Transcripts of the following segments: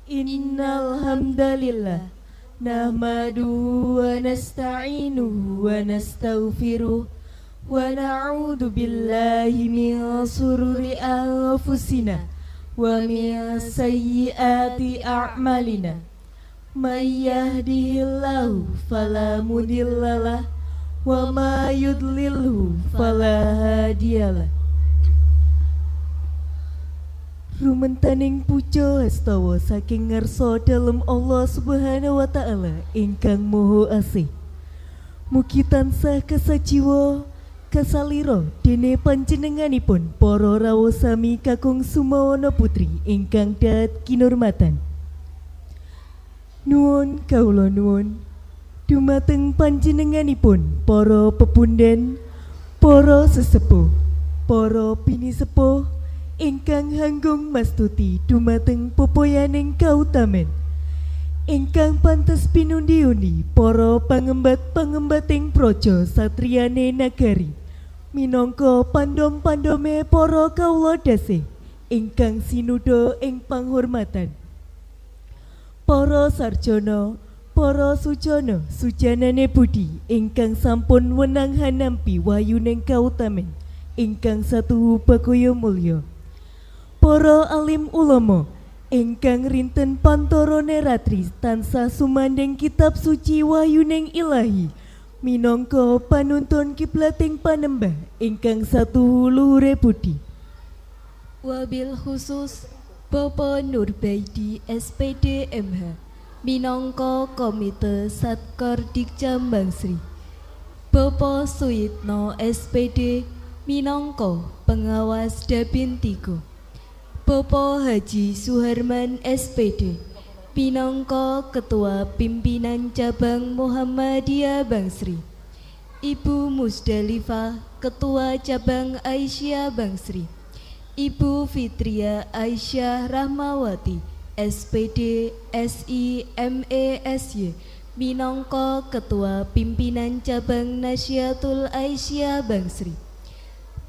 Innal hamdalillah nahmaduhu wa nasta'inuhu wa nastaghfiruh wa na'udzu billahi min shururi anfusina wa min sayyiati a'malina. May yahdihillahu fala mudhillalah wa may yudlilhu fala hadiyalah. Rumentaning puja astawa saking ngarsa dalem Allah Subhanahu wa taala ingkang Maha Asih. Mugi tansah kasajiwa kasalira dene panjenenganipun para rawuh sami kakung Sumawana Putri ingkang dahat kinurmatan. Nuwun kawula nuwun dumateng panjenenganipun para pepundhen, para sesepuh, para pinisepuh ingkang hanggung mastuti dumateng pepoyaning kautamen ingkang pantes pinundi-undi para pangembat-pangembating praja satriyane nagari minangka pandom-pandome para kawula dasih ingkang sinuda ing panghormatan. Para sarjana, para sujana, sujanane budi ingkang sampun wenang hanampi wayuning kautamen ingkang satuhu bagaya mulya. Para alim ulama ingkang rinten pantoro neratri tansah sumandeng kitab suci wayuning ilahi minangka panuntun kiblating panembah ingkang satuhu luhure budi. Wabil khusus Bapak Nurbaidi SPD MH minangka Komite Satkor Dikjam Bangsri. Bapak Suyitno SPD minangka Pengawas Dapin 3. Bapak Haji Suharman SPD minangka Ketua Pimpinan Cabang Muhammadiyah Bangsri. Ibu Musdalifah Ketua Cabang Aisyah Bangsri. Ibu Fitria Aisyah Rahmawati SPD SI MESY minangka Ketua Pimpinan Cabang Nasyatul Aisyah Bangsri.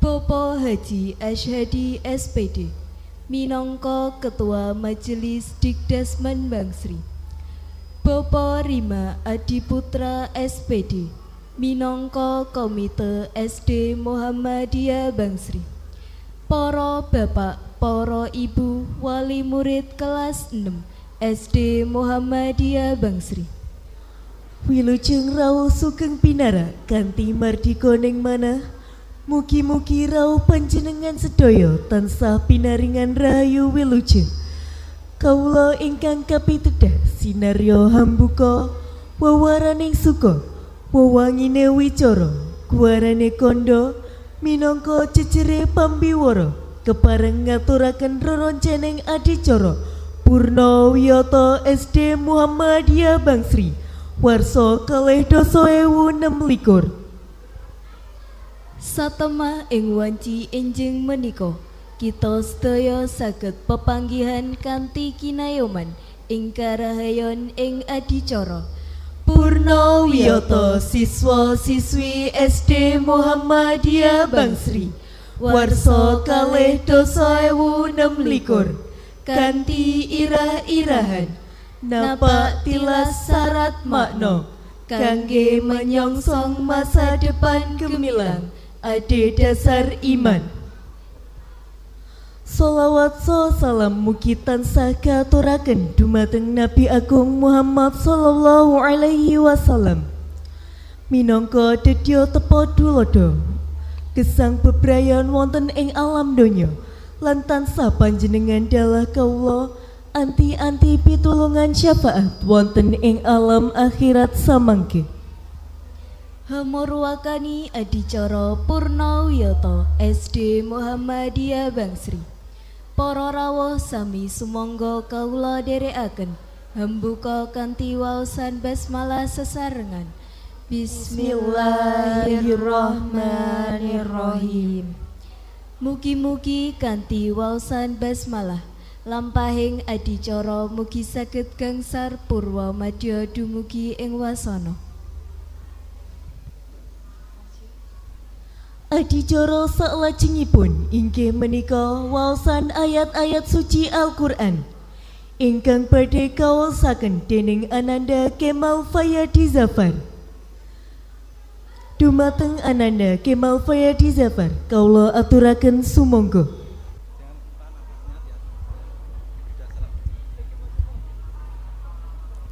Bapak Haji Asyhadi SPD minangka Ketua Majelis Dikdasman Bangsri. Bapak Rima Adiputra SPD minangka Komite SD Muhammadiyah Bangsri. Para bapak, para ibu, wali murid kelas 6 SD Muhammadiyah Bangsri. Wilujeng rawuh sugeng pinara kanthi mardika ning manah. Mugi-mugi rawuh panjenengan sedaya tansah pinaringan rahayu wilujeng. Kawula ingkang kapitedah sinarya hambuka wewaraning suka wewangine wicara guarane kandha minangka jejere pambiwara kepareng ngaturaken reroncening adicara Purna Wiyata SD Muhammadiyah Bangsri warsa 2026. Satemah ing wanci enjing menika kita sedaya saged pepanggihan kanthi kinayoman ing karahayon ing adicara Purna Wiyata siswa siswi SD Muhammadiyah Bangsri warsa 2026 kanthi irah-irahan napak tilas syarat makna kangge menyongsong masa depan gemilang ade dasar iman. Sholawat salam mugi tansah katuraken dumateng Nabi Agung Muhammad sallallahu alaihi wasallam minangka dedya tepa tulodo gesang bebrayan wonten ing alam donya lan tansah panjenengan dalah kawula anti-anti pitulungan syafaat wonten ing alam akhirat samangke. Hamurwakani adicara Purna Wiyata SD Muhammadiyah Bangsri. Para rawuh sami sumangga kawula dherekaken hambuka kanthi waosan basmalah sesarengan. Bismillahirrahmanirrahim. Mugi-mugi kanthi waosan basmalah lampahing adicara mugi saged gangsar purwa madya dumugi ing wasana. Adicara salajengipun inggih menika waosan ayat-ayat suci Al-Qur'an ingkang badhe kaosaken dening Ananda Kemal Fayadi Zafar. Dumateng Ananda Kemal Fayadi Zafar kaula aturaken sumangga.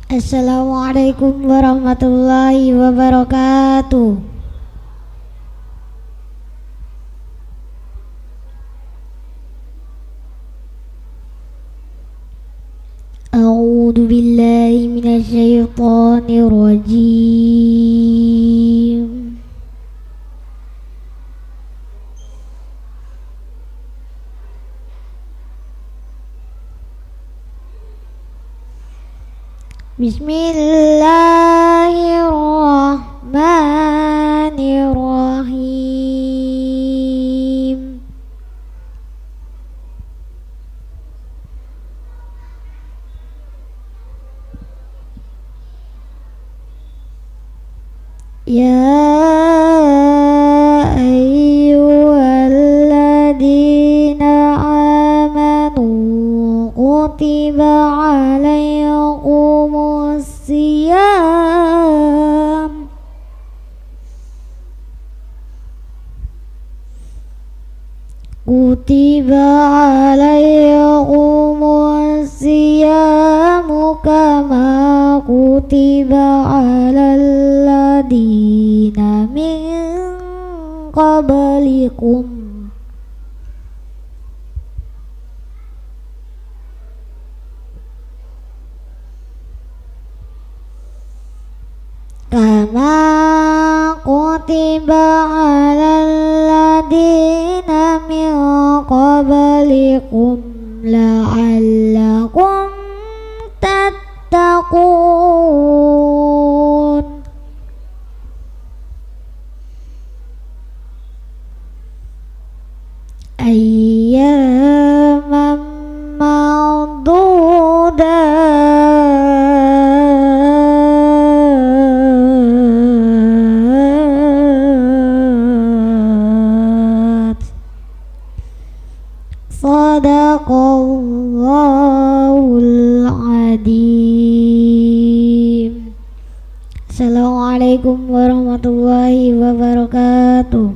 Assalamualaikum warahmatullahi wabarakatuh. A'udzu billahi minasyaitonir rajim. Bismillahirrahmanirrahim. Ya ayyuhalladzina amanu kutiba alaikumus siyam kutiba alaikumus siyamu kama kutiba alal ladina min qablikum kama kutiba alal ladina min qablikum la'allakum tattaqun. Ayyaman ma'dudat. Sadaqallahul adzim. Assalamualaikum warahmatullahi wabarakatuh.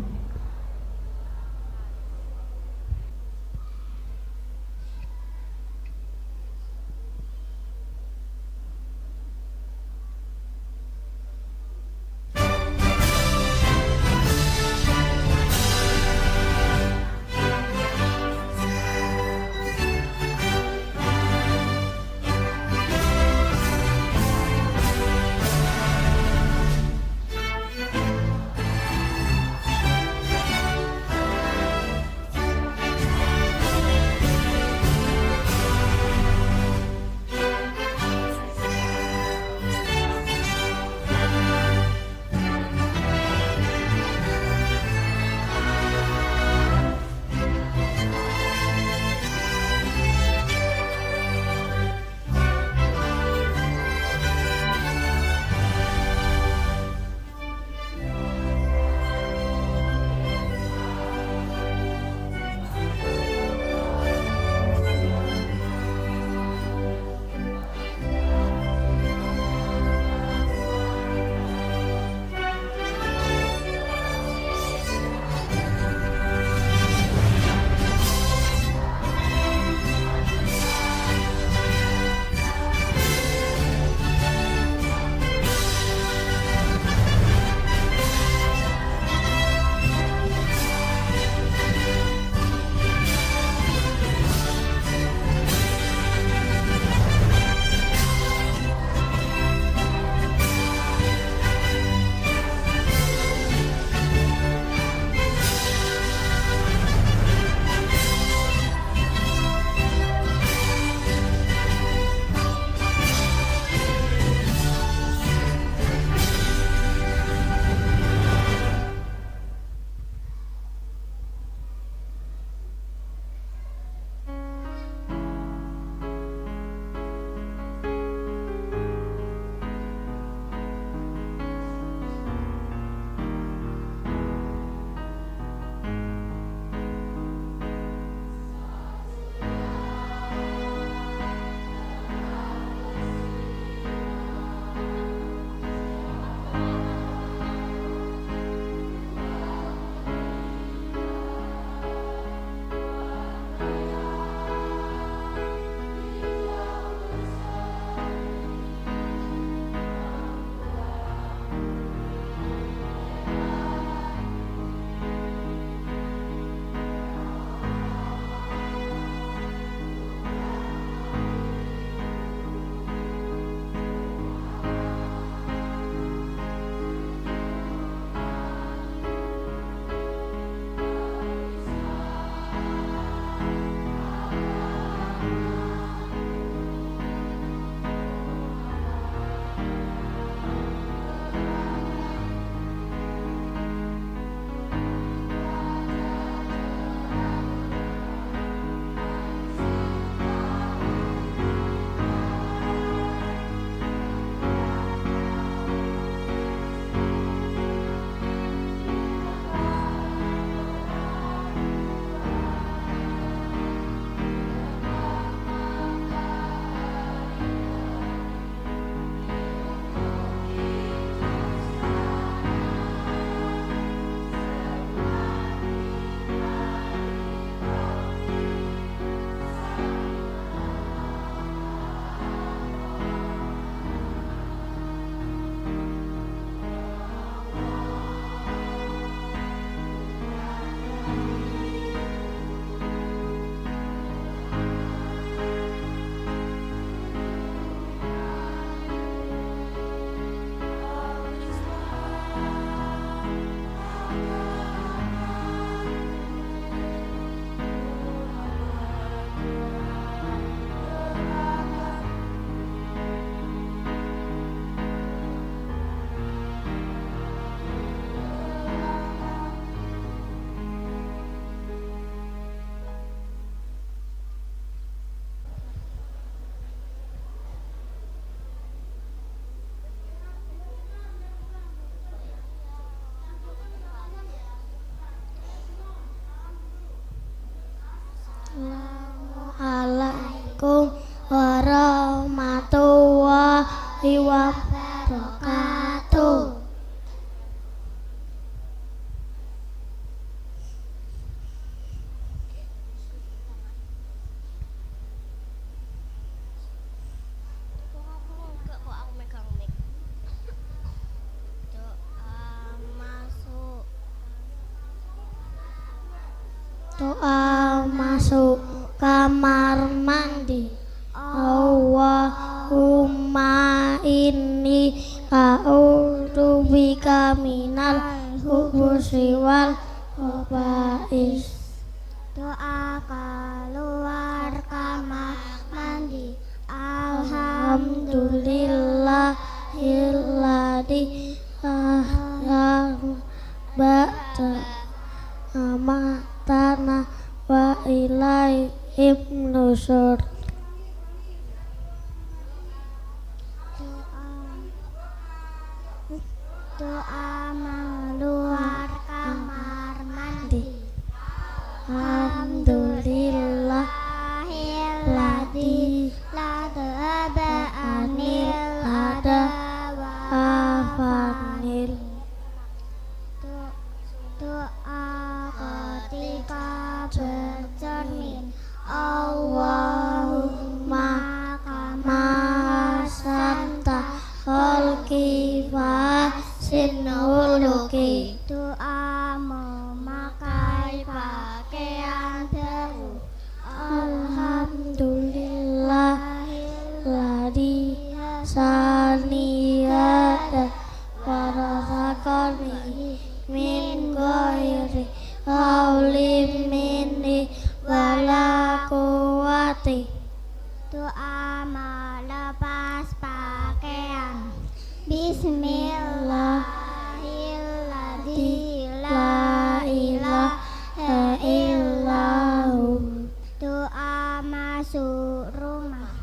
Assalamualaikum warahmatullahi wabarakatuh. Doa masuk kamar mandi. Allahumma inni a'udzubika minal khubuthi wal khaba'is. Doa keluar kamar mandi. Alhamdulillahilladzi ahyana ba'da amatana wa ilaihim nusyur. Doa mengeluar kamar mandi. Alhamdulillahilladzi la dhaba anil ada afanil. Doa ketika bercermin. Allahumma kama santa kholki wa sinuluki. Doa memakai pakaian baru. Alhamdulillahilladzi saniyada warazaqani min ghairi haulin minni wala quwwati. Doa melepas pakaian. Bismillahirrahmanirrahim. La ilaha illahu. Doa masuk rumah.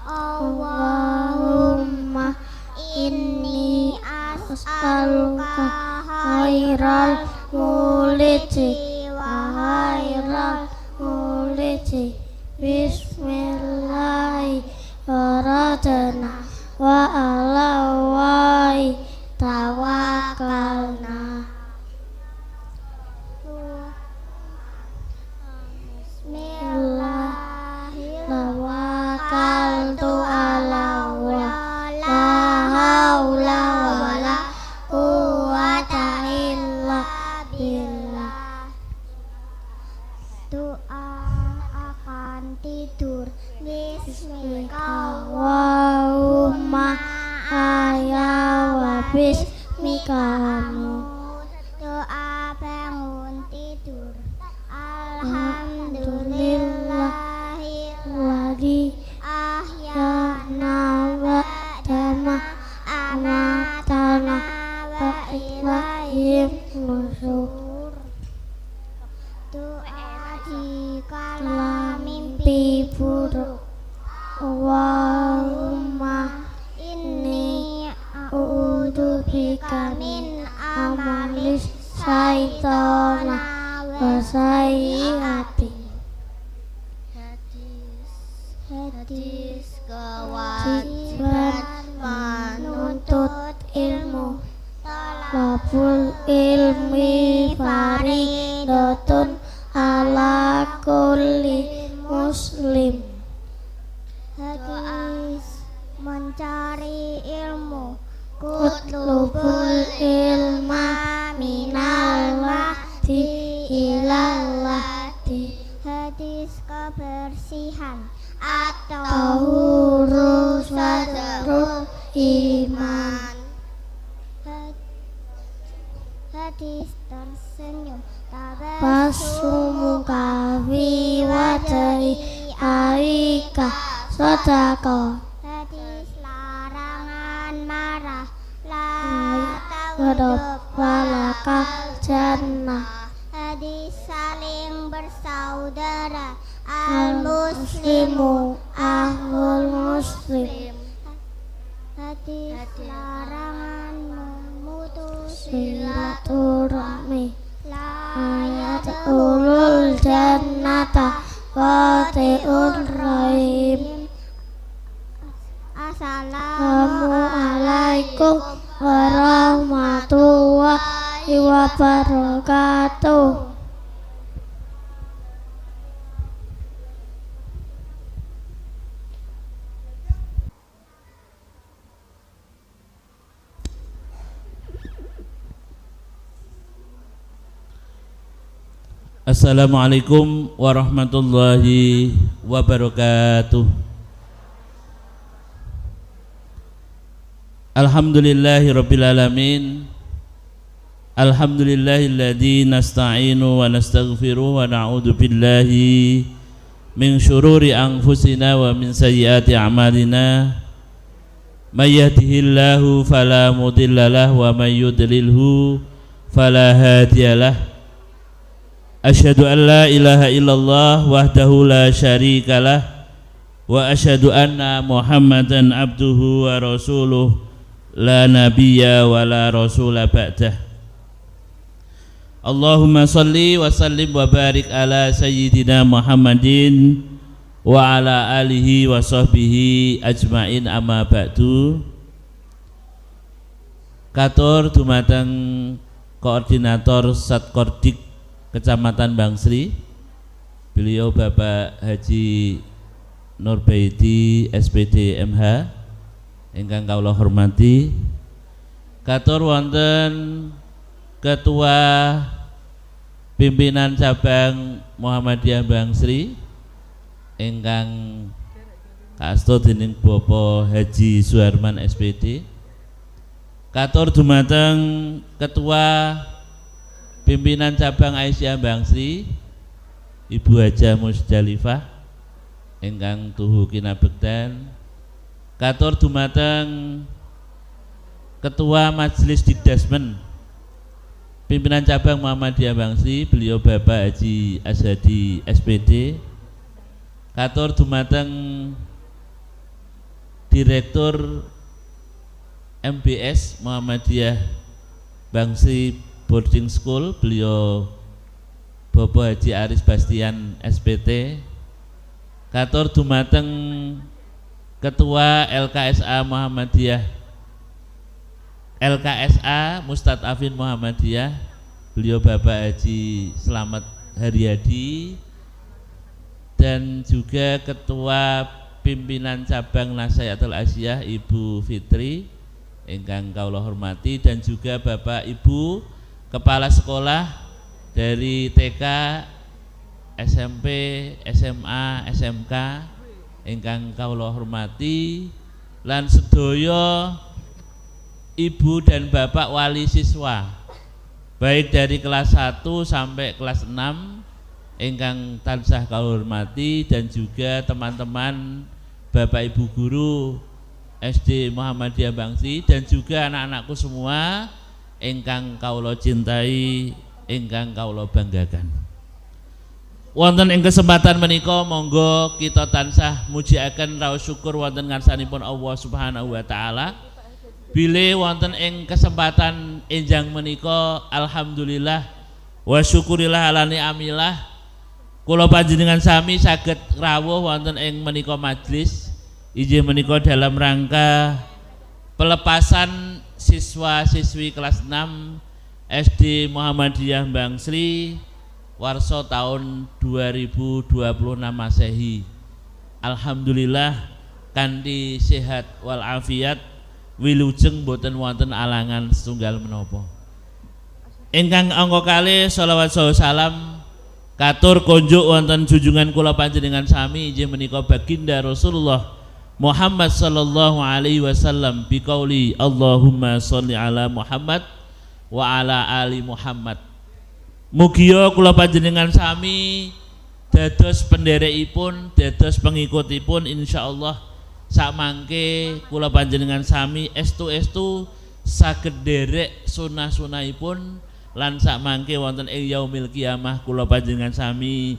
Allahumma inni as'aluka khairal muliji wa khairal muliji. Bismillahirrahmanirrahim. Wa ala Allahi tawakkalna. Tawakkaltu ala Allah. La haula wala quwwata illa billah. Doa akan tidur. Bismillahirrahmanirrahim. Aya wa bismika amut. Doa bangun tidur. Alhamdulillahilladzi ahyana ba'da ma amatana wa ilaihim nusyur. Doa dikala mimpi buruk. Allahumma inni a'udzubika min amalis syaitana wa sayyiati. Hadis kewajiban menuntut ilmu. Talabul ilmi faridatun ala kulli muslim. Hadis mencari ilmu. Kutlubul ilma minal mahdi ilal lahdi. Hadis kebersihan atau huruf sadrul iman. Hadis tersenyum. Pasumuka fi wajhi aika sodako. Hadis larangan marah. La taghdab walaka jannah. Hadis saling bersaudara. Al muslimu ahlul muslim. Hadis larangan memutus silaturahmi. La yadkhulul jannata Ghafurur Rahim. Assalamualaikum warahmatullahi wabarakatuh. Assalamualaikum warahmatullahi wabarakatuh. Alhamdulillahirabbil alamin. Alhamdulillahilladzi nasta'inu wa nastaghfiru wa na'udzu billahi min syururi anfusina wa min sayyiati a'malina. May yahdihillahu fala mudhillalah wa may yudlilhu fala hadiyalah. Asyhadu an la ilaha illallah wahdahu la syarikalah wa asyhadu anna Muhammadan abduhu wa rasuluh la nabiyya wa la rasula ba'dah. Allahumma salli wa sallim wa barik ala sayyidina Muhammadin wa ala alihi wa sahbihi ajmain, amma ba'du. Katur dumateng koordinator Satkordik Kecamatan Bangsri, beliau Bapak Haji Nurbaidi SPD MH ingkang kawula hormati. Katur wonten Ketua Pimpinan Cabang Muhammadiyah Bangsri ingkang kaasta dening Bapak Haji Suharman SPD. Katur dumateng Ketua Pimpinan Cabang Aisyah Bangsri Ibu Haja Musdalifah ingkang tuhu kinabektan. Katur dumateng Ketua Majelis Dikdasmen Pimpinan Cabang Muhammadiyah Bangsri, beliau Bapak Haji Azhadi SPD. Katur dumateng Direktur MBS Muhammadiyah Bangsri Boarding School, beliau Bapak Haji Aris Bastian SPT. Katur dumateng Ketua LKSA Muhammadiyah LKSA Mustadafin Muhammadiyah, beliau Bapak Haji Slamet Haryadi, dan juga Ketua Pimpinan Cabang Nasihatul Asiyah Ibu Fitri ingkang kawula hormati, dan juga Bapak Ibu Kepala Sekolah dari TK, SMP, SMA, SMK ingkang kawula hormati, lan sedaya ibu dan bapak wali siswa baik dari kelas 1 sampai kelas 6 ingkang tansah kawula hormati, dan juga teman-teman bapak ibu guru SD Muhammadiyah Bangsri, dan juga anak-anakku semua ingkang kawula cintai, ingkang kawula banggakan. Wonten ing kesempatan menika monggo kita tansah mujiaken raos syukur wonten ngarsanipun Allah Subhanahu wa taala. Bilih wonten ing kesempatan enjang menika alhamdulillah wa syukurillah ala ni'amillah kula panjenengan sami saged rawuh wonten ing menika majelis inggih menika dalam rangka pelepasan siswa-siswi kelas 6 SD Muhammadiyah Bangsri warsa tahun 2026 Masehi. Alhamdulillah kanthi sehat wal afiat, wilujeng boten wonten alangan setunggal menapa. Ingkang angka kalih shalawat salam katur konjuk wonten junjungan kula panjenengan sami inggih menika baginda Rasulullah Muhammad sallallahu alaihi wasallam biqauli Allahumma sholli ala Muhammad wa ala ali Muhammad. Mugia kula panjenengan sami dados penderekipun, dados pengikutipun insyaallah sak mangke kula panjenengan sami estu-estu saged derek sunah-sunahipun, lan sak mangke wonten ing yaumil kiamah kula panjenengan sami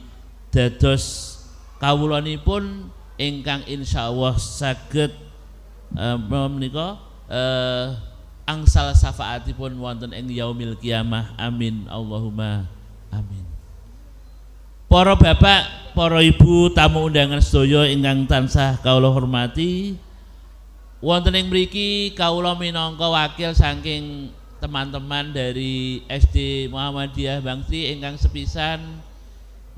dados kawulanipun ingkang insyaallah saged menika angsal syafaatipun wonten ing yaumil kiamah. Amin Allahumma amin. para bapak, para ibu, tamu undangan sedaya ingkang tansah kawula hormati, wonten ing mriki kawula minangka wakil saking teman-teman dari SD Muhammadiyah Bangsri ingkang sepisan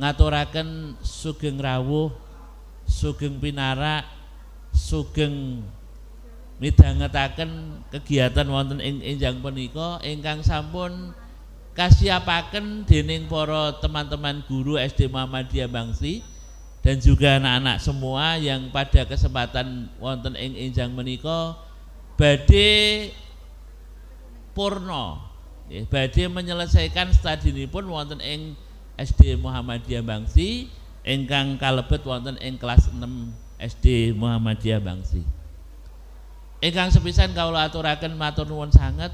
ngaturaken sugeng rawuh, sugeng pinarak, sugeng midhangetaken kegiatan wonten ing enjang punika ingkang sampun kasiapaken dening para teman-teman guru SD Muhammadiyah Bangsri dan juga anak-anak semua yang pada kesempatan wonten ing enjang menika badhe purna, badhe menyelesaikan stadionipun wonten ing SD Muhammadiyah Bangsri ingkang kalebet wonten ing kelas 6 SD Muhammadiyah Bangsri. Ingkang sepisan kawula aturaken matur nuwun sanget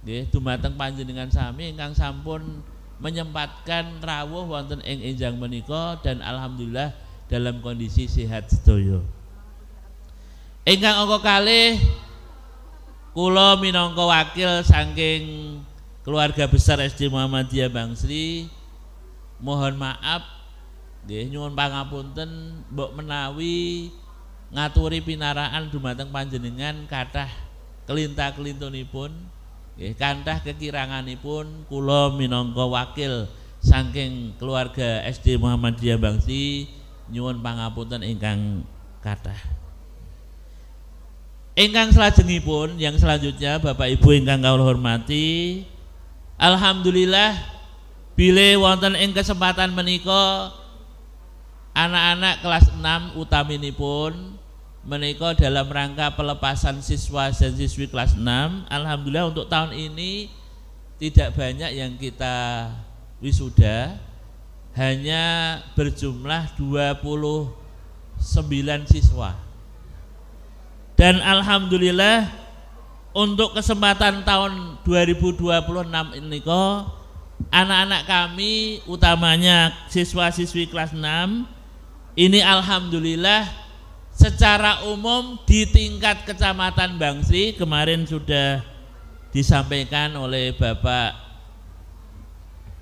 nggih dumateng panjenengan sami ingkang sampun menyempatkan rawuh wonten ing enjang menika dan alhamdulillah dalam kondisi sehat sedaya. Ingkang angka kalih kula minangka wakil saking keluarga besar SD Muhammadiyah Bangsri mohon maaf nggih nyuwun pangapunten mbok menawi ngaturi pinaraan dumateng panjenengan kathah kelinta-kelintunipun nggih kathah kekiranganipun kula minangka wakil saking keluarga SD Muhammadiyah Bangsri nyuwun pangapunten ingkang kathah. Ingkang salajengipun yang selanjutnya Bapak Ibu ingkang kawula hormati, alhamdulillah bilih wonten ing kesempatan menika anak-anak kelas 6 utaminipun menika dalam rangka pelepasan siswa dan siswi kelas 6. Alhamdulillah untuk tahun ini tidak banyak yang kita wisuda, hanya berjumlah 29 siswa. Dan alhamdulillah untuk kesempatan tahun 2026 ini kok anak-anak kami utamanya siswa-siswi kelas 6 ini alhamdulillah secara umum di tingkat Kecamatan Bangsri kemarin sudah disampaikan oleh Bapak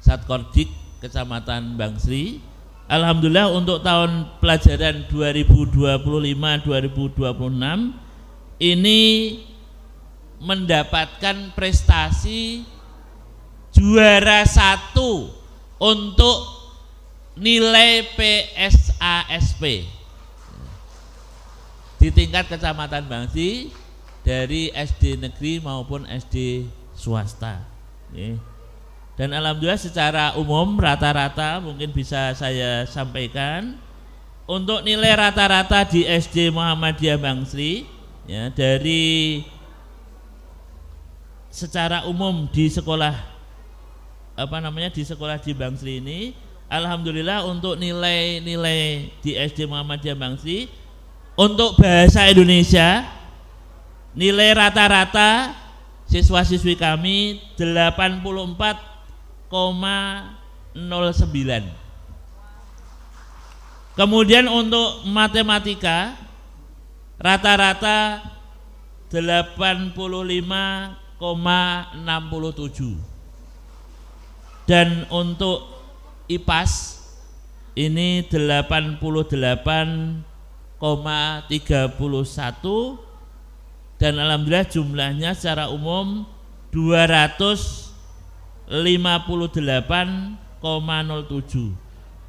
Satkordik Kecamatan Bangsri. Alhamdulillah untuk tahun pelajaran 2025-2026 ini mendapatkan prestasi juara 1 untuk nilai PSASP di tingkat Kecamatan Bangsri dari SD negeri maupun SD swasta. Dan alhamdulillah secara umum rata-rata mungkin bisa saya sampaikan untuk nilai rata-rata di SD Muhammadiyah Bangsri ya, dari secara umum di sekolah di sekolah di Bangsri ini alhamdulillah untuk nilai-nilai di SD Muhammadiyah Bangsri untuk bahasa Indonesia nilai rata-rata siswa-siswi kami 84,09. Kemudian untuk matematika rata-rata 85,67. Dan untuk IPAS ini 88,31 dan alhamdulillah jumlahnya secara umum 258,07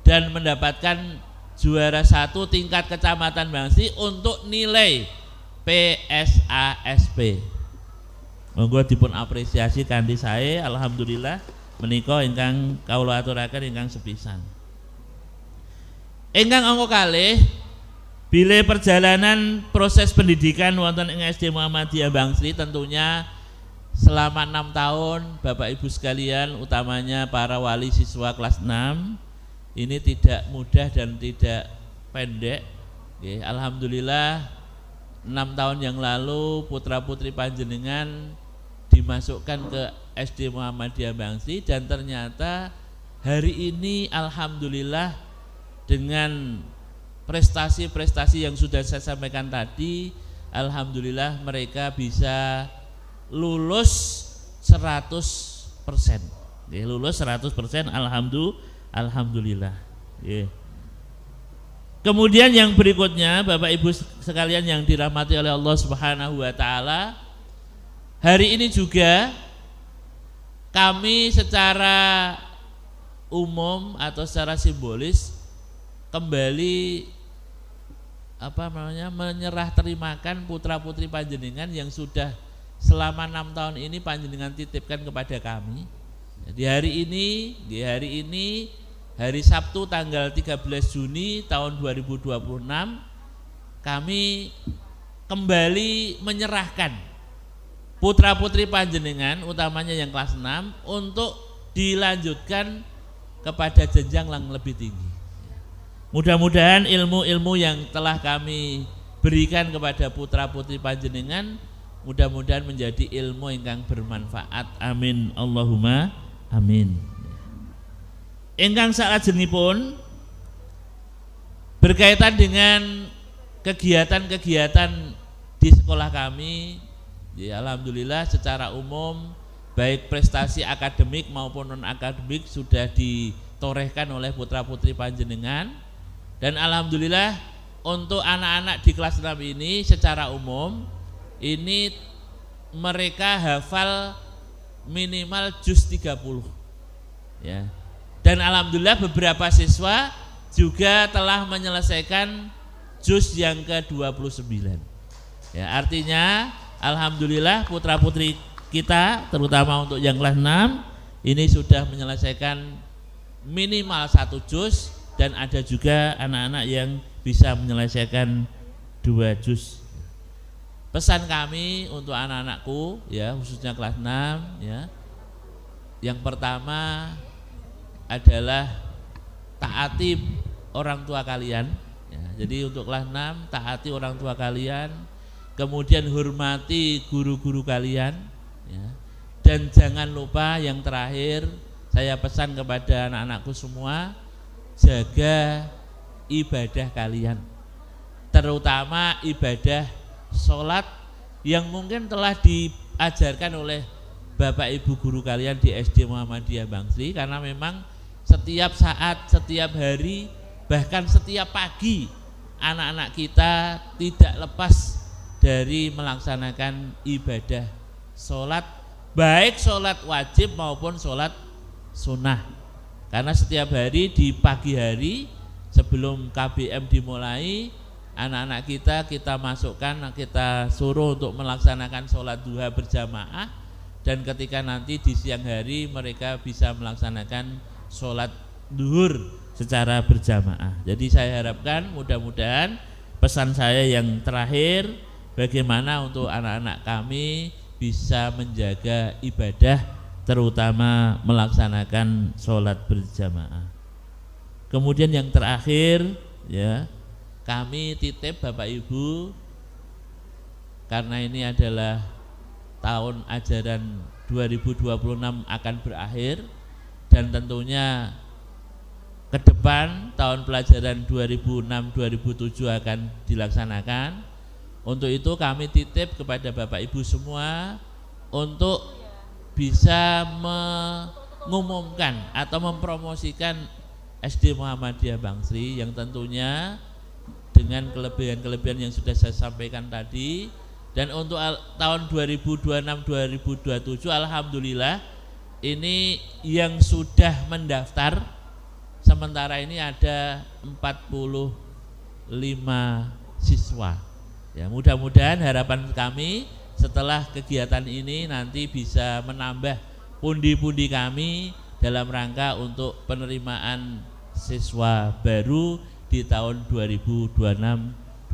dan mendapatkan juara 1 tingkat Kecamatan Bangsri untuk nilai PSASP. Monggo dipun apresiasi kanthi sae alhamdulillah menika ingkang kawula aturaken ingkang sepisan. Ingkang angka kalih bilih perjalanan proses pendidikan wonten ing SD Muhammadiyah Bangsri tentunya selama 6 tahun Bapak Ibu sekalian utamanya para wali siswa kelas 6 ini tidak mudah dan tidak pendek. Alhamdulillah 6 tahun yang lalu putra-putri panjenengan dimasukkan ke SD Muhammadiyah Bangsri dan ternyata hari ini alhamdulillah dengan prestasi-prestasi yang sudah saya sampaikan tadi, alhamdulillah mereka bisa lulus 100%. Lulus 100% alhamdulillah. Yeah. Kemudian yang berikutnya, Bapak Ibu sekalian yang dirahmati oleh Allah Subhanahu wa taala, hari ini juga kami secara umum atau secara simbolis kembali menyerah terimakan putra-putri panjenengan yang sudah selama 6 tahun ini panjenengan titipkan kepada kami. Di hari ini hari Sabtu tanggal 13 Juni tahun 2026 kami kembali menyerahkan putra-putri panjenengan utamanya yang kelas 6 untuk dilanjutkan kepada jenjang yang lebih tinggi. Mudah-mudahan ilmu-ilmu yang telah kami berikan kepada putra-putri panjenengan mudah-mudahan menjadi ilmu yang bermanfaat. Amin Allahumma amin. Ingkang salajengipun berkaitan dengan kegiatan-kegiatan di sekolah kami, ya alhamdulillah secara umum baik prestasi akademik maupun non akademik sudah ditorehkan oleh putra-putri panjenengan, dan alhamdulillah untuk anak-anak di kelas 6 ini secara umum ini mereka hafal minimal juz 30 ya. Dan alhamdulillah beberapa siswa juga telah menyelesaikan juz yang ke-29. Ya, artinya alhamdulillah putra-putri kita terutama untuk yang kelas 6 ini sudah menyelesaikan minimal 1 juz, dan ada juga anak-anak yang bisa menyelesaikan 2 juz. Pesan kami untuk anak-anakku ya khususnya kelas 6 ya. Yang pertama adalah taati orang tua kalian ya. Jadi untuk kelas 6 taati orang tua kalian, kemudian hormati guru-guru kalian ya. Dan jangan lupa yang terakhir saya pesan kepada anak-anakku semua, jaga ibadah kalian, terutama ibadah sholat yang mungkin telah diajarkan oleh Bapak Ibu guru kalian di SD Muhammadiyah Bangsri, karena memang setiap saat, setiap hari, bahkan setiap pagi anak-anak kita tidak lepas dari melaksanakan ibadah sholat, baik sholat wajib maupun sholat sunnah. Karena setiap hari di pagi hari sebelum KBM dimulai, anak-anak kita masukkan, kita suruh untuk melaksanakan sholat duha berjamaah, dan ketika nanti di siang hari mereka bisa melaksanakan sholat duhur secara berjamaah. Jadi saya harapkan mudah-mudahan pesan saya yang terakhir, bagaimana untuk anak-anak kami bisa menjaga ibadah, terutama melaksanakan sholat berjamaah. Kemudian yang terakhir ya, kami titip Bapak Ibu, karena ini adalah tahun ajaran 2026 akan berakhir, dan tentunya ke depan tahun pelajaran 2006-2007 akan dilaksanakan. Untuk itu kami titip kepada Bapak Ibu semua untuk bisa mengumumkan atau mempromosikan SD Muhammadiyah Bangsri yang tentunya dengan kelebihan-kelebihan yang sudah saya sampaikan tadi. Dan untuk tahun 2026-2027 alhamdulillah ini yang sudah mendaftar sementara ini ada 45 siswa. Ya, mudah-mudahan harapan kami setelah kegiatan ini nanti bisa menambah pundi-pundi kami dalam rangka untuk penerimaan siswa baru di tahun 2026-2027.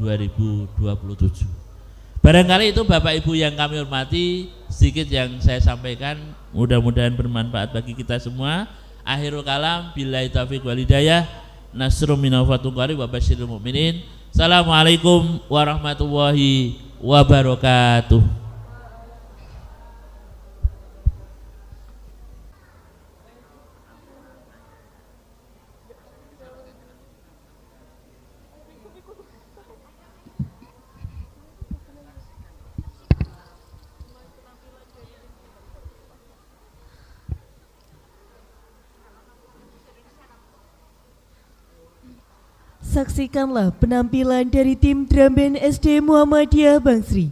Barangkali itu Bapak Ibu yang kami hormati, sedikit yang saya sampaikan, mudah-mudahan bermanfaat bagi kita semua. Akhirul kalam, billahi taufiq wal hidayah, nasrum minal fatul qarib wa basyiril mu'minin. Assalamualaikum warahmatullahi wabarakatuh. saksikanlah penampilan dari tim drum band SD Muhammadiyah Bangsri.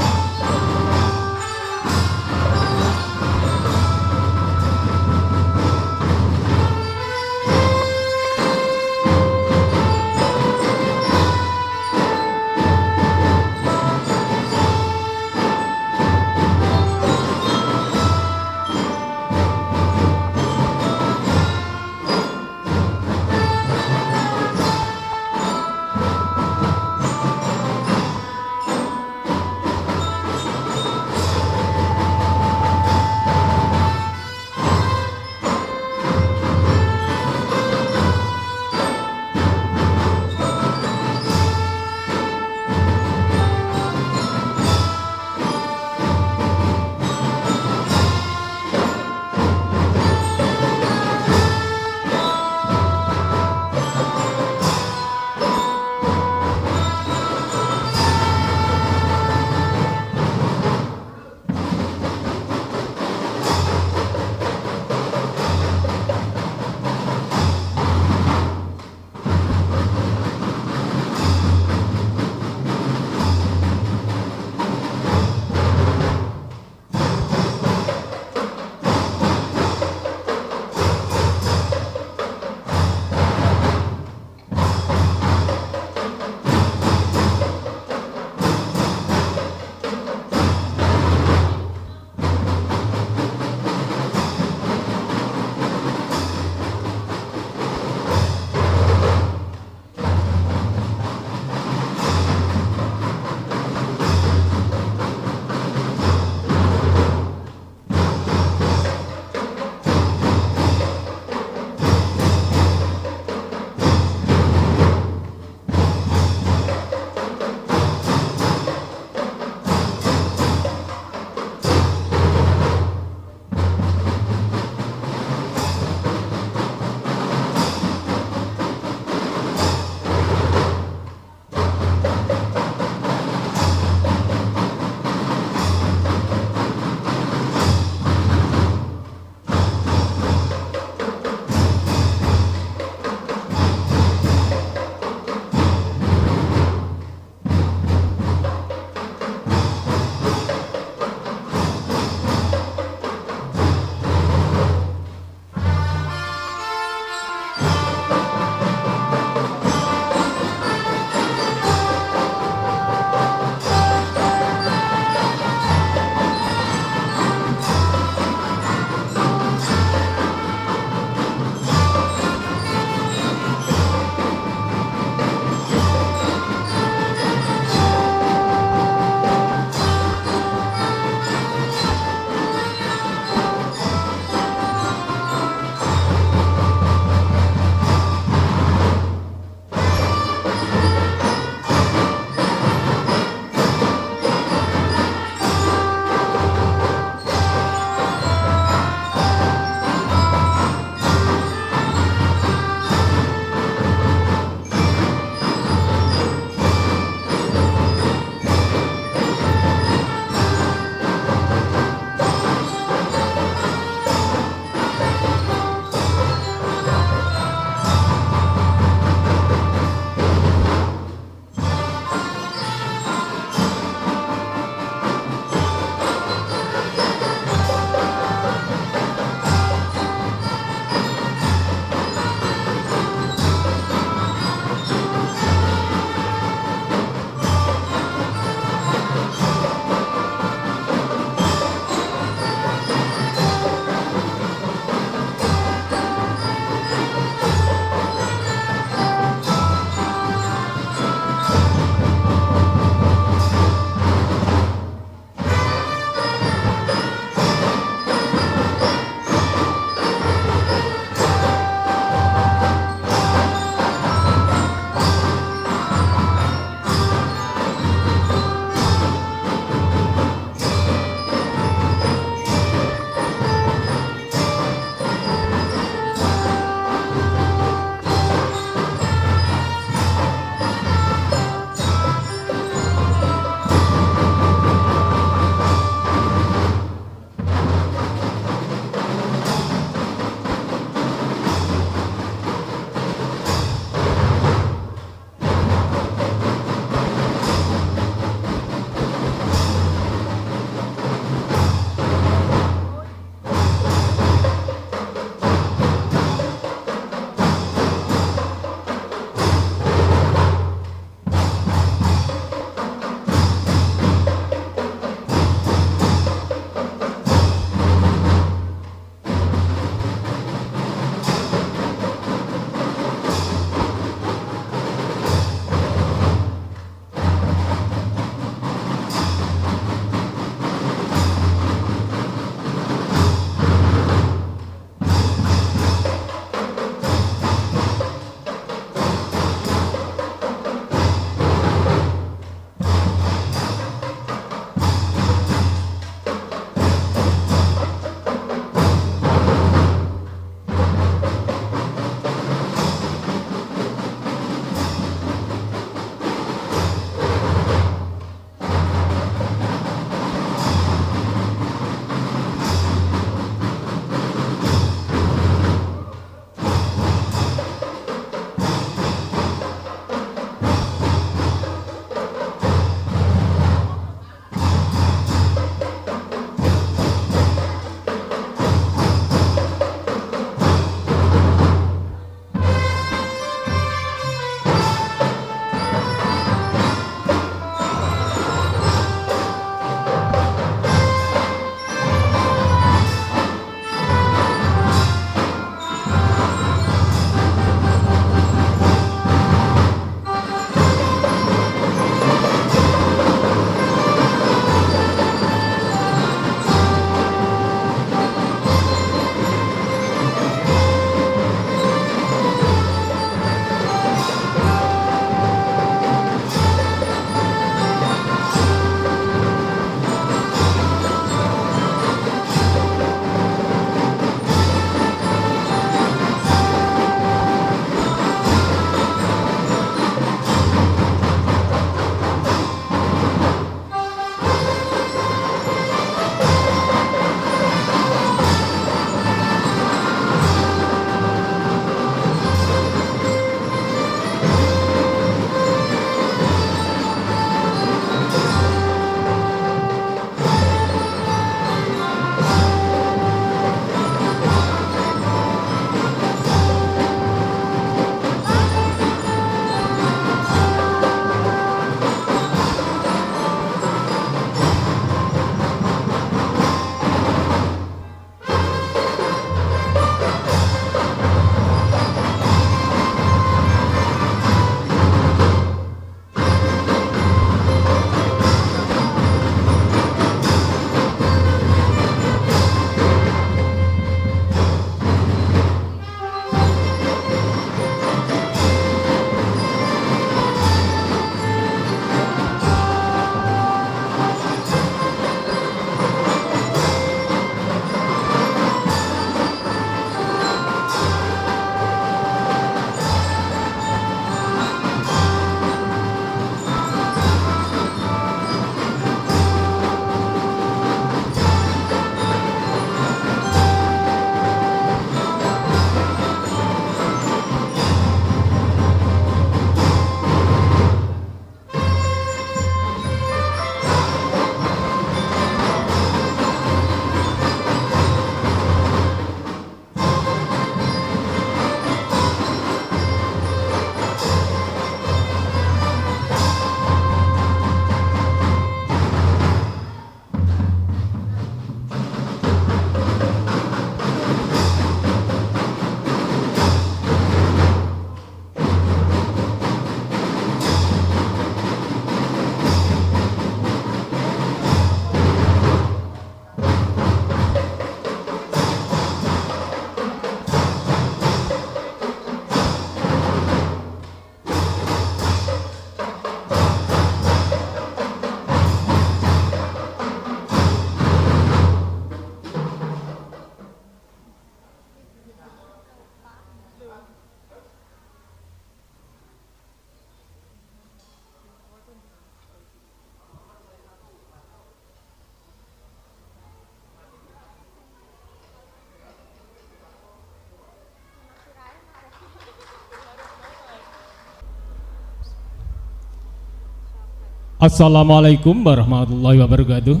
Assalamualaikum warahmatullahi wabarakatuh.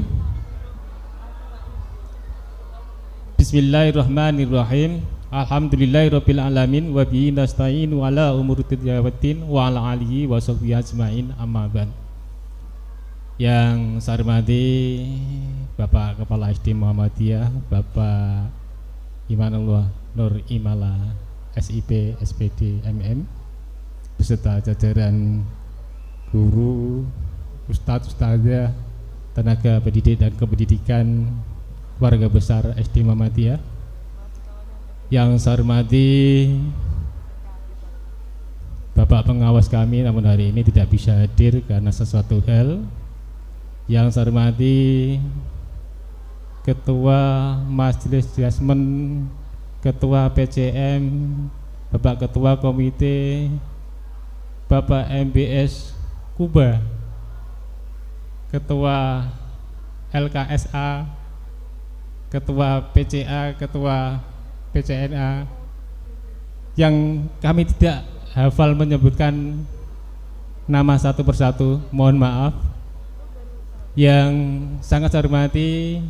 Bismillahirrahmanirrahim. Alhamdulillahirabbil alamin wa bihi nasta'inu ala umuri tijawatin wa ala alihi wa sahbihi ajmain, amma ba'd. Yang saya hormati Bapak Kepala SD Muhammadiyah, Bapak Imanullah Nur Imala SIP SPD MM, beserta jajaran guru, ustadz, ustazah, tenaga pendidik dan kependidikan warga besar SD Muhammadiyah. Yang saya hormati Bapak pengawas kami, namun hari ini tidak bisa hadir karena sesuatu hal. Yang saya hormati Ketua Majelis Jasmen, Ketua PCM, Bapak Ketua Komite, Bapak MBS Kuba, Ketua LKSA, Ketua PCA, Ketua PCNA, yang kami tidak hafal menyebutkan nama satu persatu, mohon maaf. Yang sangat saya hormati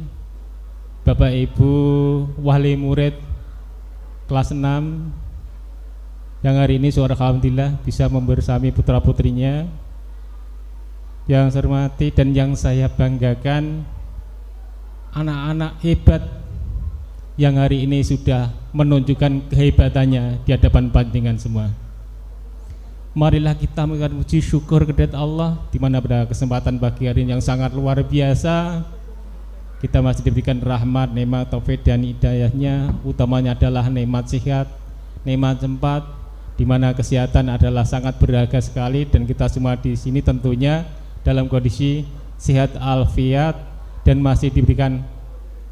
Bapak Ibu Wali Murid kelas 6 yang hari ini suara alhamdulillah bisa membersami putra putrinya. Yang saya hormati dan yang saya banggakan, anak-anak hebat yang hari ini sudah menunjukkan kehebatannya di hadapan panjenengan semua. Marilah kita mengucapkan puji syukur kepada Allah, di mana pada kesempatan pagi hari yang sangat luar biasa kita masih diberikan rahmat, nikmat, taufik dan hidayahnya. Utamanya adalah nikmat sehat, nikmat sempat, di mana kesehatan adalah sangat berharga sekali, dan kita semua di sini tentunya dalam kondisi sehat alfiat dan masih diberikan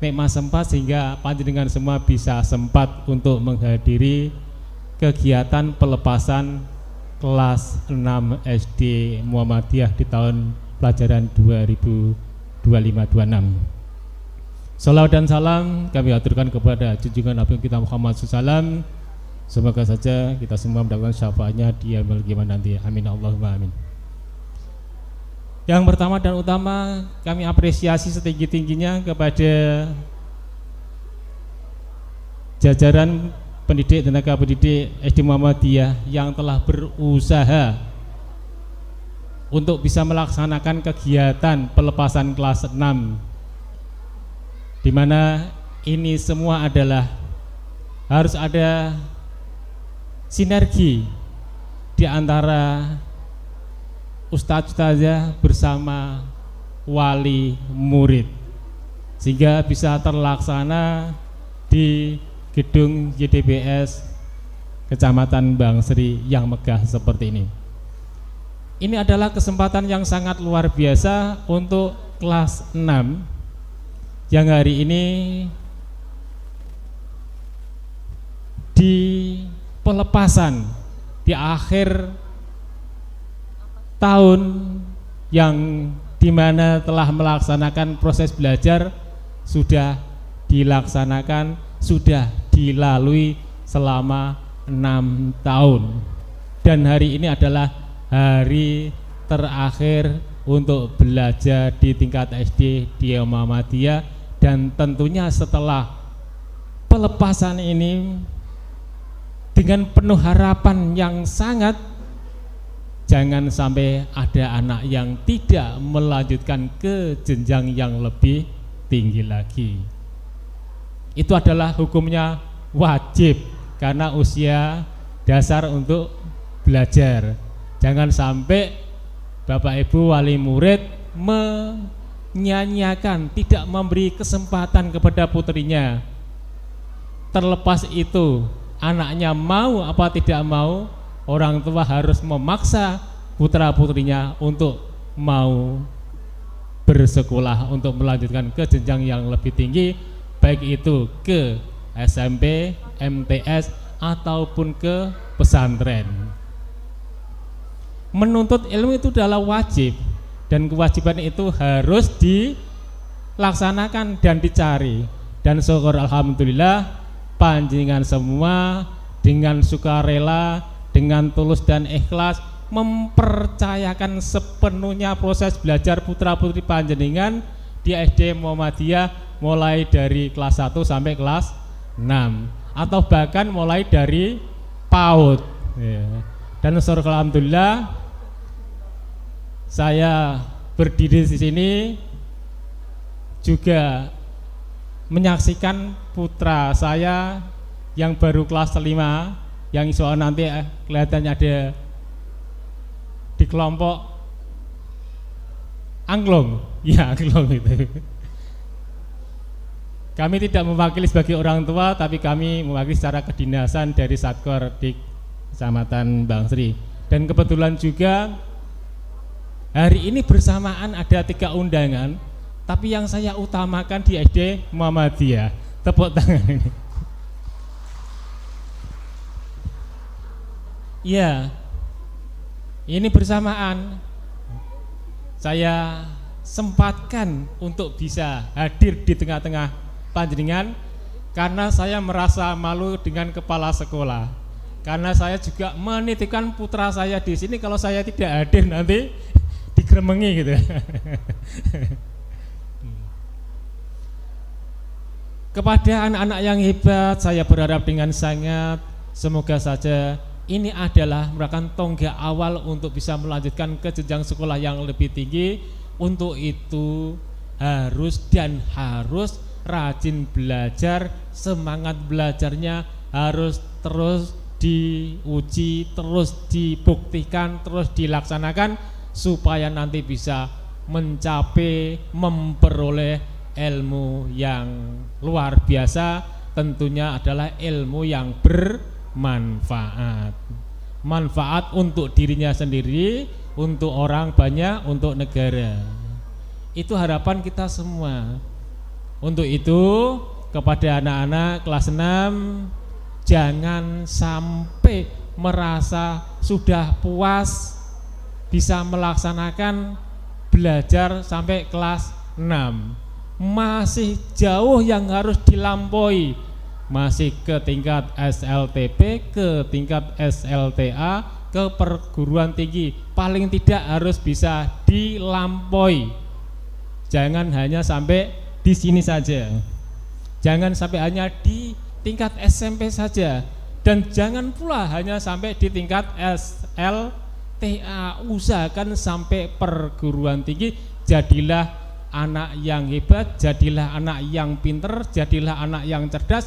nikmat sempat sehingga panjenengan semua bisa sempat untuk menghadiri kegiatan pelepasan kelas 6 SD Muhammadiyah di tahun pelajaran 2025-26. Salawat dan salam kami aturkan kepada junjungan Nabi kita Muhammad SAW. Semoga saja kita semua mendapatkan syafaatnya di yaumil qiyamah nanti. Amin Allahumma amin. Yang pertama dan utama, kami apresiasi setinggi-tingginya kepada jajaran pendidik, tenaga pendidik SD Muhammadiyah yang telah berusaha untuk bisa melaksanakan kegiatan pelepasan kelas 6, di mana ini semua adalah harus ada sinergi di antara ustadz ustazah bersama wali murid sehingga bisa terlaksana di gedung YDBS Kecamatan Bangsri yang megah seperti ini. Ini adalah kesempatan yang sangat luar biasa untuk kelas 6 yang hari ini di pelepasan di akhir tahun yang dimana telah melaksanakan proses belajar sudah dilaksanakan, sudah dilalui selama 6 tahun, dan hari ini adalah hari terakhir untuk belajar di tingkat SD di Muhammadiyah. Dan tentunya setelah pelepasan ini dengan penuh harapan yang sangat, jangan sampai ada anak yang tidak melanjutkan ke jenjang yang lebih tinggi lagi. Itu adalah hukumnya wajib karena usia dasar untuk belajar. Jangan sampai Bapak Ibu wali murid menyanyiakan, tidak memberi kesempatan kepada putrinya. Terlepas itu anaknya mau apa tidak mau, orang tua harus memaksa putra putrinya untuk mau bersekolah, untuk melanjutkan ke jenjang yang lebih tinggi, baik itu ke SMP, MTS ataupun ke pesantren. Menuntut ilmu itu adalah wajib, dan kewajiban itu harus dilaksanakan dan dicari. Dan syukur alhamdulillah panjenengan semua dengan sukarela, dengan tulus dan ikhlas mempercayakan sepenuhnya proses belajar putra-putri panjenengan di SD Muhammadiyah mulai dari kelas 1 sampai kelas 6 atau bahkan mulai dari PAUD ya. Dan alhamdulillah saya berdiri di sini juga menyaksikan putra saya yang baru kelas 5 yang insya Allah nanti kelihatannya ada di kelompok angklung, ya angklung itu. Kami tidak mewakili sebagai orang tua, tapi kami mewakili secara kedinasan dari Satkor di Kecamatan Bangsri. Dan kebetulan juga hari ini bersamaan ada 3 undangan, tapi yang saya utamakan di SD Muhammadiyah. Tepuk tangan ini. Ya, ini bersamaan saya sempatkan untuk bisa hadir di tengah-tengah panjenengan karena saya merasa malu dengan kepala sekolah. Karena saya juga menitipkan putra saya di sini, kalau saya tidak hadir nanti digremengi gitu. Kepada anak-anak yang hebat, saya berharap dengan sangat semoga saja ini adalah merupakan tonggak awal untuk bisa melanjutkan ke jenjang sekolah yang lebih tinggi. Untuk itu harus rajin belajar, semangat belajarnya harus terus diuji, terus dibuktikan, terus dilaksanakan supaya nanti bisa mencapai memperoleh ilmu yang luar biasa, tentunya adalah ilmu yang manfaat untuk dirinya sendiri, untuk orang banyak, untuk negara. Itu harapan kita semua. Untuk itu kepada anak-anak kelas 6, jangan sampai merasa sudah puas bisa melaksanakan belajar sampai kelas 6. Masih jauh yang harus dilampaui. Masih ke tingkat SLTP, ke tingkat SLTA, ke perguruan tinggi, paling tidak harus bisa dilampaui. Jangan hanya sampai di sini saja, jangan sampai hanya di tingkat SMP saja, dan jangan pula hanya sampai di tingkat SLTA. Usahakan sampai perguruan tinggi. Jadilah anak yang hebat, jadilah anak yang pinter, jadilah anak yang cerdas.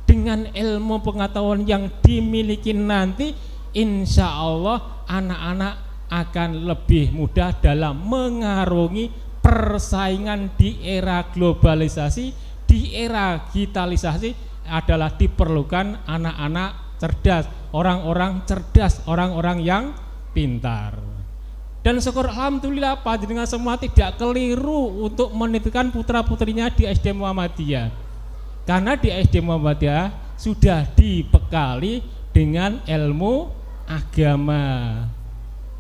Dengan ilmu pengetahuan yang dimiliki nanti, insya Allah anak-anak akan lebih mudah dalam mengarungi persaingan di era globalisasi, di era digitalisasi. Adalah diperlukan anak-anak cerdas, orang-orang cerdas, orang-orang yang pintar. Dan syukur alhamdulillah panjenengan semua tidak keliru untuk menitipkan putra-putrinya di SD Muhammadiyah. Karena di SD Muhammadiyah sudah dibekali dengan ilmu agama.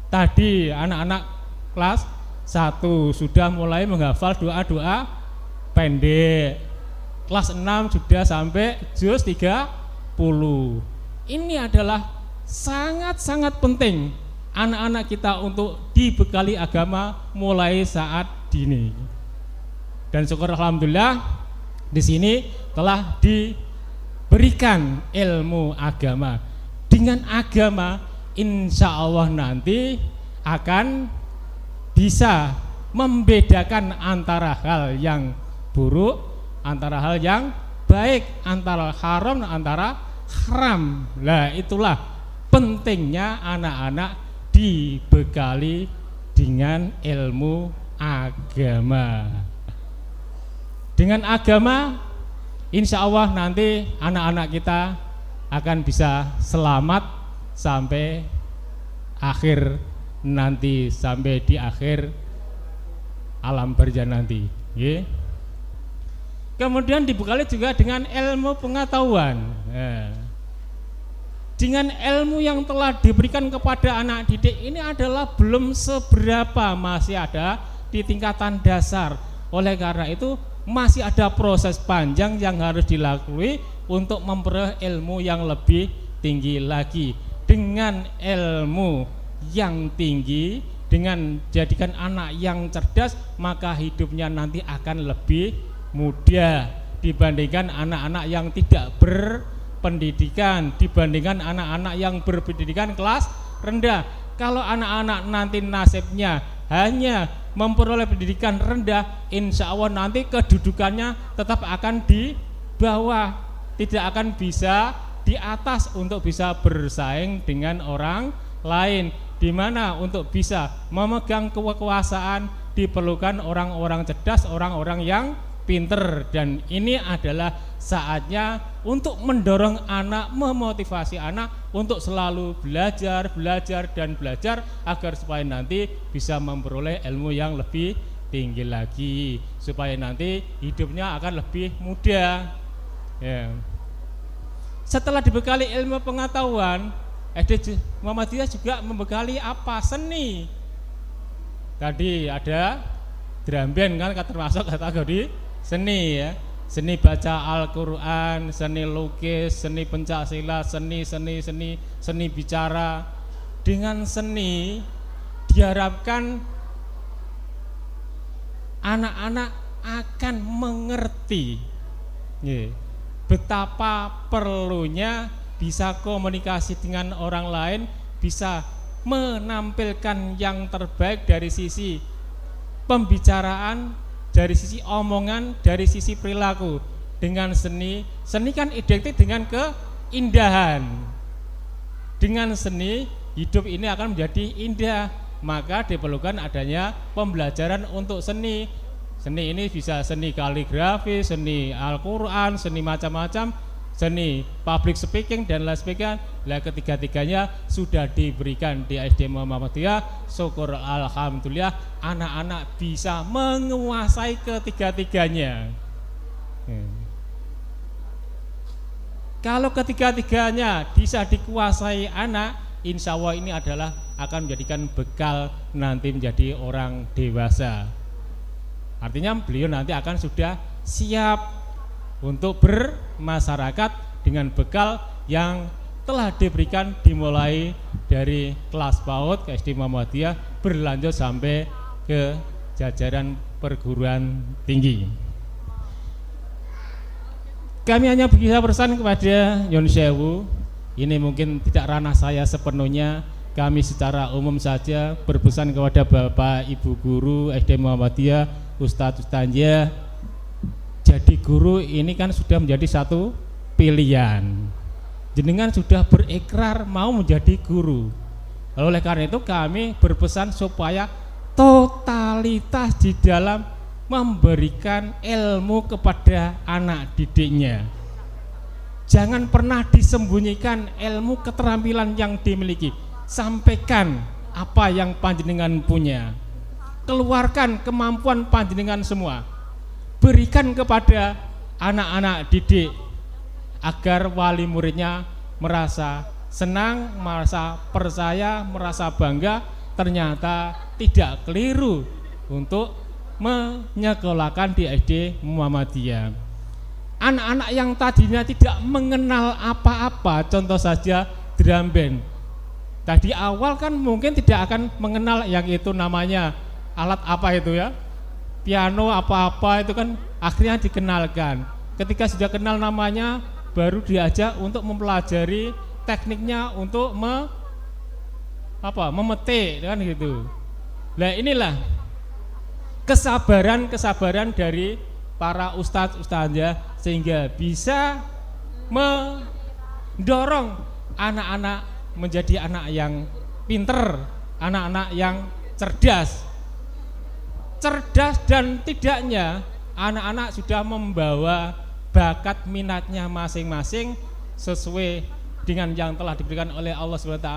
Tadi anak-anak kelas 1 sudah mulai menghafal doa-doa pendek. Kelas 6 sudah sampai juz 30. Ini adalah sangat-sangat penting anak-anak kita untuk dibekali agama mulai saat dini. Dan syukur alhamdulillah di sini telah diberikan ilmu agama. Dengan agama insya Allah nanti akan bisa membedakan antara hal yang buruk, antara hal yang baik, antara haram, antara haram. Nah, itulah pentingnya anak-anak dibekali dengan ilmu agama. Dengan agama insya Allah nanti anak-anak kita akan bisa selamat sampai akhir nanti, sampai di akhir alam barzah nanti. Kemudian dibekali juga dengan ilmu pengetahuan. Dengan ilmu yang telah diberikan kepada anak didik ini adalah belum seberapa, masih ada di tingkatan dasar. Oleh karena itu masih ada proses panjang yang harus dilalui untuk memperoleh ilmu yang lebih tinggi lagi. Dengan ilmu yang tinggi, dengan jadikan anak yang cerdas, maka hidupnya nanti akan lebih mudah dibandingkan anak-anak yang tidak berpendidikan, dibandingkan anak-anak yang berpendidikan kelas rendah. Kalau anak-anak nanti nasibnya hanya memperoleh pendidikan rendah, insya Allah nanti kedudukannya tetap akan di bawah, tidak akan bisa di atas untuk bisa bersaing dengan orang lain. Di mana untuk bisa memegang kekuasaan diperlukan orang-orang cerdas, orang-orang yang pinter, dan ini adalah saatnya untuk mendorong anak, memotivasi anak untuk selalu belajar agar supaya nanti bisa memperoleh ilmu yang lebih tinggi lagi, supaya nanti hidupnya akan lebih mudah. Ya. Setelah dibekali ilmu pengetahuan, SD Muhammadiyah juga membekali apa? Seni. Tadi ada drum band kan termasuk kategori seni ya. Seni baca Al-Qur'an, seni lukis, seni pencaksilat, seni bicara. Dengan seni diharapkan anak-anak akan mengerti betapa perlunya bisa komunikasi dengan orang lain, bisa menampilkan yang terbaik dari sisi pembicaraan, dari sisi omongan, dari sisi perilaku. Dengan seni kan identik dengan keindahan. Dengan seni hidup ini akan menjadi indah, maka diperlukan adanya pembelajaran untuk seni. Seni ini bisa seni kaligrafi, seni Al-Qur'an, seni macam-macam, seni public speaking dan lain sebagainya. Lah ketiga-tiganya sudah diberikan di SD Muhammadiyah. Syukur alhamdulillah anak-anak bisa menguasai ketiga-tiganya. Kalau ketiga-tiganya bisa dikuasai anak, insya Allah ini adalah akan menjadikan bekal nanti menjadi orang dewasa. Artinya beliau nanti akan sudah siap untuk bermasyarakat dengan bekal yang telah diberikan dimulai dari kelas PAUD ke SD Muhammadiyah berlanjut sampai ke jajaran perguruan tinggi. Kami hanya bisa pesan kepada Nyun Sewu, ini mungkin tidak ranah saya sepenuhnya. Kami secara umum saja berpesan kepada Bapak Ibu guru SD Muhammadiyah, Ustadz Ustazah. Jadi guru ini kan sudah menjadi satu pilihan. Jenengan sudah berikrar mau menjadi guru. Oleh karena itu kami berpesan supaya totalitas di dalam memberikan ilmu kepada anak didiknya. Jangan pernah disembunyikan ilmu keterampilan yang dimiliki. Sampaikan apa yang panjenengan punya. Keluarkan kemampuan panjenengan semua. Berikan kepada anak-anak didik agar wali muridnya merasa senang, merasa percaya, merasa bangga, ternyata tidak keliru untuk menyekolahkan di SD Muhammadiyah. Anak-anak yang tadinya tidak mengenal apa-apa, contoh saja drum band. Tadi awal kan mungkin tidak akan mengenal yang itu namanya alat apa itu ya, piano apa-apa itu kan akhirnya dikenalkan. Ketika sudah kenal namanya, baru diajak untuk mempelajari tekniknya untuk memetik kan gitu. Nah inilah kesabaran dari para ustadz ustazah sehingga bisa mendorong anak-anak menjadi anak yang pinter, anak-anak yang cerdas dan tidaknya anak-anak sudah membawa bakat minatnya masing-masing sesuai dengan yang telah diberikan oleh Allah SWT.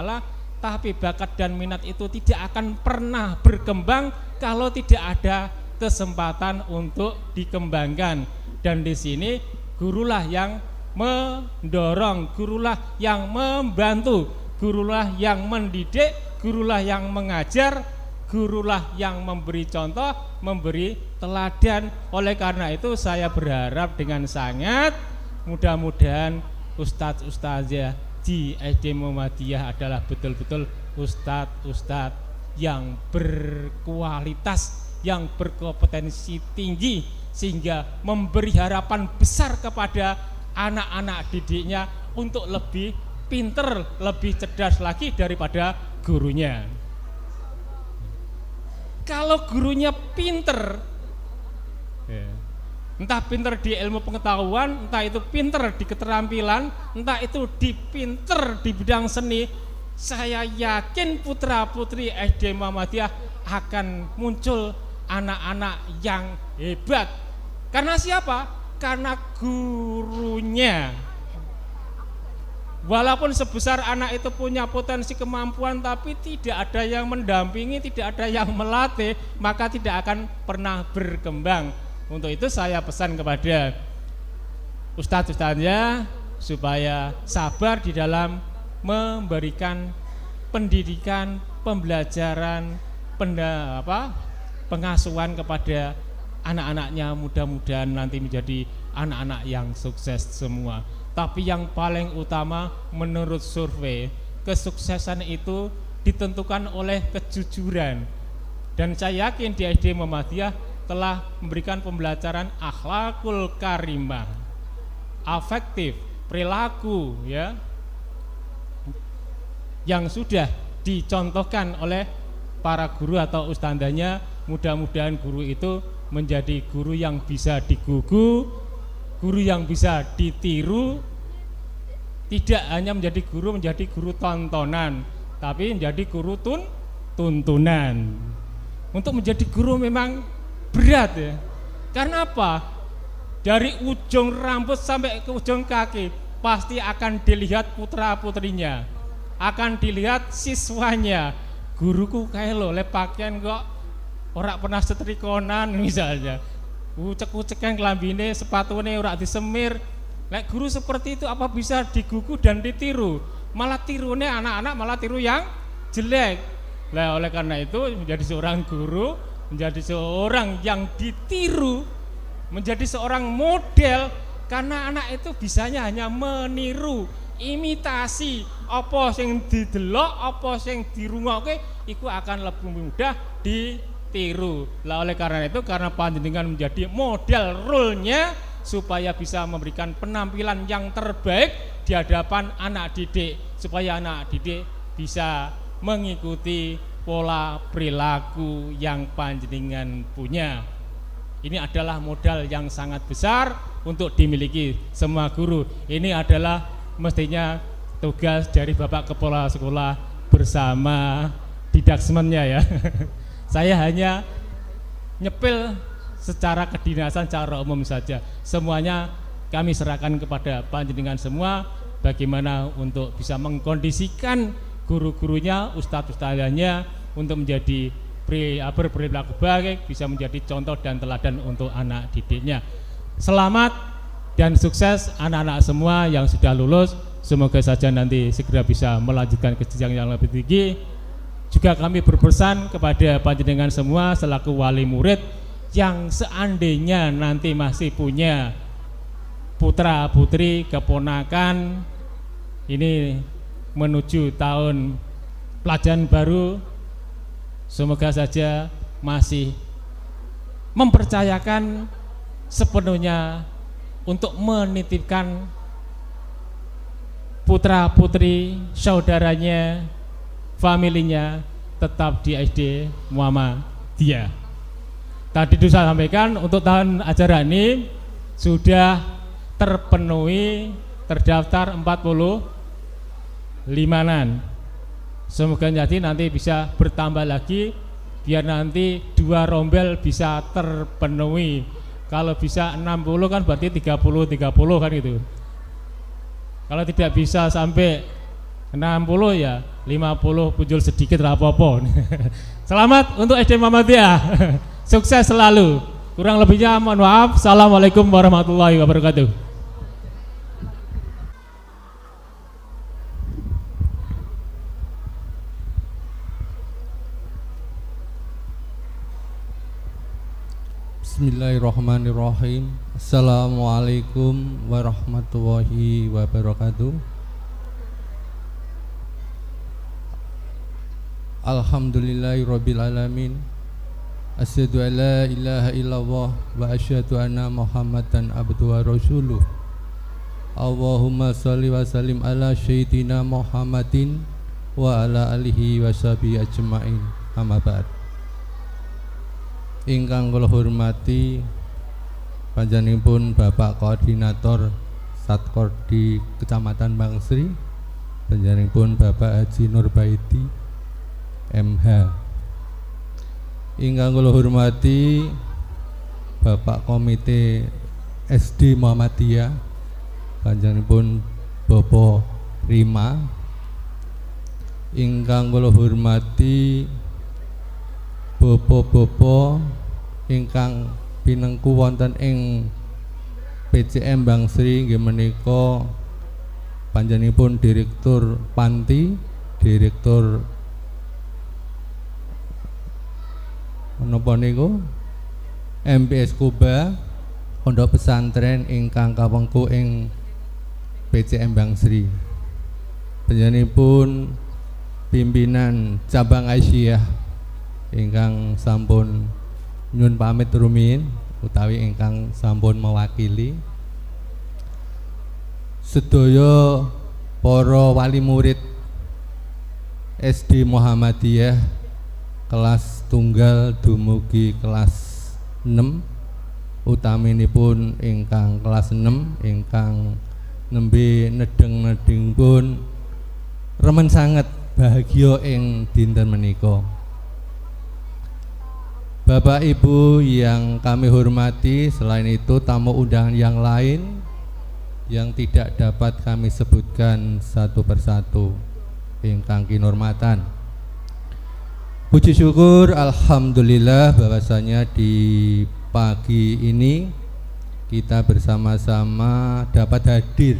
Tapi bakat dan minat itu tidak akan pernah berkembang kalau tidak ada kesempatan untuk dikembangkan. Dan di sini gurulah yang mendorong, gurulah yang membantu, gurulah yang mendidik, gurulah yang mengajar, gurulah yang memberi contoh, memberi teladan. Oleh karena itu saya berharap dengan sangat mudah-mudahan ustadz ustazah di SD Muhammadiyah adalah betul-betul ustadz-ustadz yang berkualitas, yang berkompetensi tinggi, sehingga memberi harapan besar kepada anak-anak didiknya untuk lebih pinter, lebih cerdas lagi daripada gurunya. Kalau gurunya pinter, entah pinter di ilmu pengetahuan, entah itu pinter di keterampilan, entah itu pinter di bidang seni, saya yakin putra-putri SD Muhammadiyah akan muncul anak-anak yang hebat. Karena siapa? Karena gurunya. Walaupun sebesar anak itu punya potensi kemampuan, tapi tidak ada yang mendampingi, tidak ada yang melatih, maka tidak akan pernah berkembang. Untuk itu saya pesan kepada ustadz-ustadznya supaya sabar di dalam memberikan pendidikan, pembelajaran, pengasuhan kepada anak-anaknya, mudah-mudahan nanti menjadi anak-anak yang sukses semua. Tapi yang paling utama menurut survei, kesuksesan itu ditentukan oleh kejujuran. Dan saya yakin di SD Muhammadiyah telah memberikan pembelajaran akhlakul karimah, afektif, perilaku, ya, yang sudah dicontohkan oleh para guru atau ustadzanya. Mudah-mudahan guru itu menjadi guru yang bisa digugu, guru yang bisa ditiru, tidak hanya menjadi guru tontonan, tapi menjadi guru tuntunan. Untuk menjadi guru memang berat ya. Karena apa? Dari ujung rambut sampai ke ujung kaki pasti akan dilihat putra-putrinya, akan dilihat siswanya. Guruku kayak lo, le pakaian kok ora pernah setrikonan misalnya, ucek-ucekan kelambine, sepatune ora disemir. Lek guru seperti itu apa bisa digugu dan ditiru? Malah tirune anak-anak malah tiru yang jelek. Lah oleh karena itu menjadi seorang guru, menjadi seorang yang ditiru, menjadi seorang model, karena anak itu bisanya hanya meniru, imitasi. Apa sing didelok, apa sing dirungokke iku akan lebih mudah ditiru. Lah oleh karena itu, karena panjenengan menjadi model role-nya supaya bisa memberikan penampilan yang terbaik di hadapan anak didik, supaya anak didik bisa mengikuti pola perilaku yang panjenengan punya. Ini adalah modal yang sangat besar untuk dimiliki semua guru. Ini adalah mestinya tugas dari Bapak Kepala Sekolah bersama didaksmennya ya. Saya hanya nyepil secara kedinasan, secara umum saja. Semuanya kami serahkan kepada panjenengan semua, bagaimana untuk bisa mengkondisikan guru-gurunya, ustadz-ustadzanya untuk menjadi berperilaku baik, bisa menjadi contoh dan teladan untuk anak didiknya. Selamat dan sukses anak-anak semua yang sudah lulus. Semoga saja nanti segera bisa melanjutkan ke jenjang yang lebih tinggi. Juga kami berpesan kepada panjenengan semua selaku wali murid yang seandainya nanti masih punya putra putri, keponakan, ini menuju tahun pelajaran baru, semoga saja masih mempercayakan sepenuhnya untuk menitipkan putra putri saudaranya, familinya tetap di SD Muhammadiyah. Tadi saya sampaikan untuk tahun ajaran ini sudah terpenuhi, terdaftar 45-an. Semoga jadi nanti bisa bertambah lagi, biar nanti 2 rombel bisa terpenuhi. Kalau bisa 60 kan berarti 30 kan gitu. Kalau tidak bisa sampai 60 ya 50 punjul sedikit apa-apa. Selamat untuk SD Muhammadiyah. Sukses selalu. Kurang lebihnya mohon maaf. Assalamualaikum warahmatullahi wabarakatuh. Bismillahirrahmanirrahim. Assalamualaikum warahmatullahi wabarakatuh. Alhamdulillahirabbil alamin. Asyhadu an la ilaha illallah wa asyhadu anna Muhammadan abduhu wa rasuluh. Allahumma shalli wa sallim ala sayyidina Muhammadin wa ala alihi wa sahbihi ajmain. Amma ba'd. Ingkang kula hormati panjenenganipun Bapak Koordinator Satkor di Kecamatan Bangsri, panjenenganipun Bapak Haji Nurbaidi MH. Ingkang kula hormati Bapak Komite SD Muhammadiyah, panjenenganipun Bapak Rima. Ingkang kula hormati Bapak-bapak ingkang pinengku wonten ing PCM Bangsri nggih menika panjenenganipun Direktur Panti, Direktur menapa niku MPS Kuba, pondok pesantren ingkang kawengku ing PCM Bangsri. Panjenenganipun pimpinan cabang Aisyah ingkang sampun nyun pamit rumiyin utawi ingkang sampun mewakili sedaya para wali murid SD Muhammadiyah kelas tunggal dumugi kelas 6, utaminipun ingkang kelas 6 ingkang nembe nedeng-nedengipun remen sanget bahagia ing dinten menika. Bapak Ibu yang kami hormati, selain itu tamu undangan yang lain yang tidak dapat kami sebutkan satu persatu ingkang kinurmatan. Puji syukur alhamdulillah bahwasanya di pagi ini kita bersama-sama dapat hadir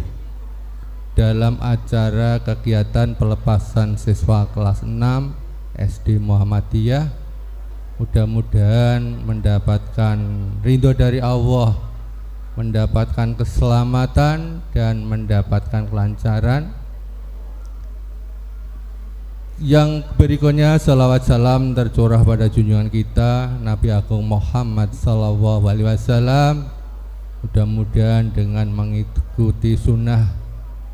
dalam acara kegiatan pelepasan siswa kelas 6 SD Muhammadiyah. Mudah-mudahan mendapatkan ridho dari Allah, mendapatkan keselamatan dan mendapatkan kelancaran. Yang berikutnya salawat salam tercurah pada junjungan kita Nabi Agung Muhammad sallallahu alaihi wasallam. Mudah-mudahan dengan mengikuti sunnah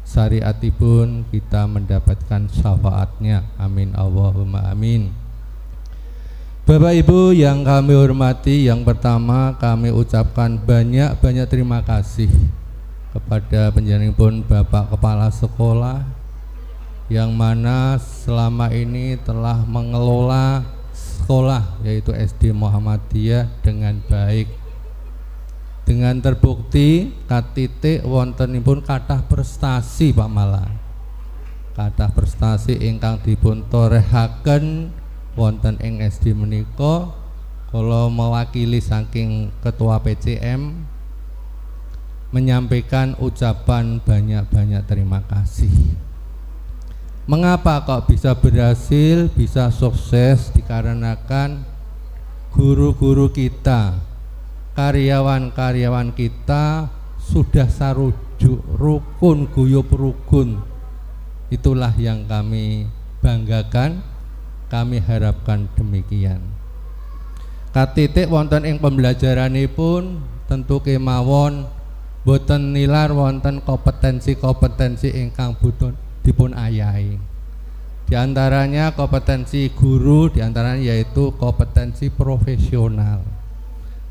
syariatipun kita mendapatkan syafaatnya. Amin Allahumma amin. Bapak Ibu yang kami hormati, yang pertama kami ucapkan banyak-banyak terima kasih kepada panjenenganipun Bapak Kepala Sekolah yang mana selama ini telah mengelola sekolah yaitu SD Muhammadiyah dengan baik, dengan terbukti katitik wontenipun kathah prestasi Pak Malah, kathah prestasi ingkang dipun torehaken wonten ing SD menika. Kalau mewakili saking Ketua PCM menyampaikan ucapan banyak-banyak terima kasih. Mengapa kok bisa berhasil, bisa sukses? Dikarenakan guru-guru kita, karyawan-karyawan kita sudah sarujuk, rukun guyub rukun. Itulah yang kami banggakan, kami harapkan demikian. Katitik wonten ing pembelajaranipun tentu kemawon boten nilar wonten kompetensi-kompetensi ingkang butuh dipun ayahi. Di antaranya kompetensi guru, di antaranya yaitu kompetensi profesional,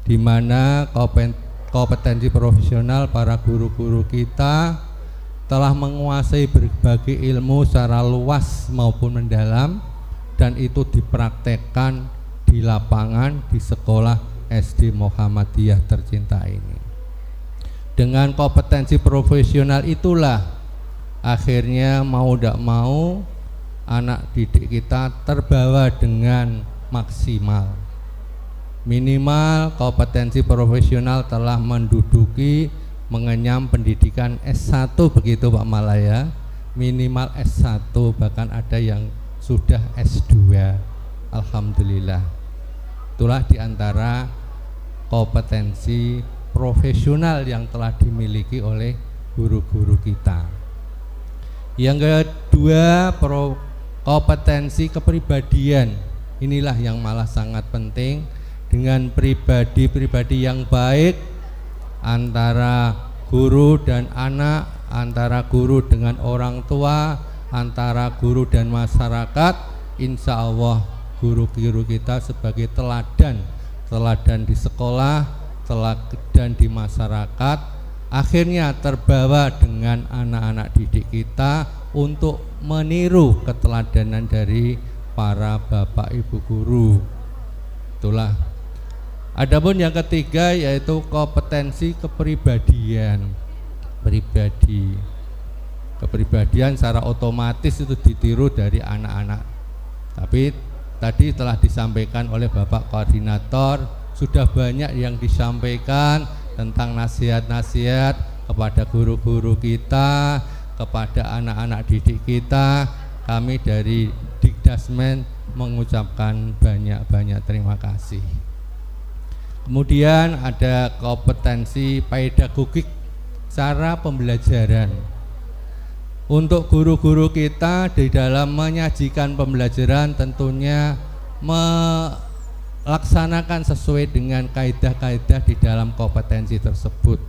di mana kompetensi profesional para guru-guru kita telah menguasai berbagai ilmu secara luas maupun mendalam, dan itu dipraktekkan di lapangan di sekolah SD Muhammadiyah tercinta ini. Dengan kompetensi profesional itulah akhirnya mau tidak mau anak didik kita terbawa dengan maksimal. Minimal kompetensi profesional telah menduduki mengenyam pendidikan S1 begitu Pak Malaya, minimal S1, bahkan ada yang sudah S2. Alhamdulillah. Itulah diantara kompetensi profesional yang telah dimiliki oleh guru-guru kita. Yang kedua, kompetensi kepribadian. Inilah yang malah sangat penting. Dengan pribadi-pribadi yang baik antara guru dan anak, antara guru dengan orang tua, antara guru dan masyarakat, insya Allah guru-guru kita sebagai teladan di sekolah, teladan di masyarakat, akhirnya terbawa dengan anak-anak didik kita untuk meniru keteladanan dari para bapak ibu guru. Itulah. Adapun yang ketiga yaitu kompetensi kepribadian. Kepribadian secara otomatis itu ditiru dari anak-anak. Tapi tadi telah disampaikan oleh Bapak Koordinator, sudah banyak yang disampaikan tentang nasihat-nasihat kepada guru-guru kita, kepada anak-anak didik kita. Kami dari Dikdasmen mengucapkan banyak-banyak terima kasih. Kemudian ada kompetensi pedagogik, cara pembelajaran. Untuk guru-guru kita di dalam menyajikan pembelajaran tentunya melaksanakan sesuai dengan kaidah-kaidah di dalam kompetensi tersebut.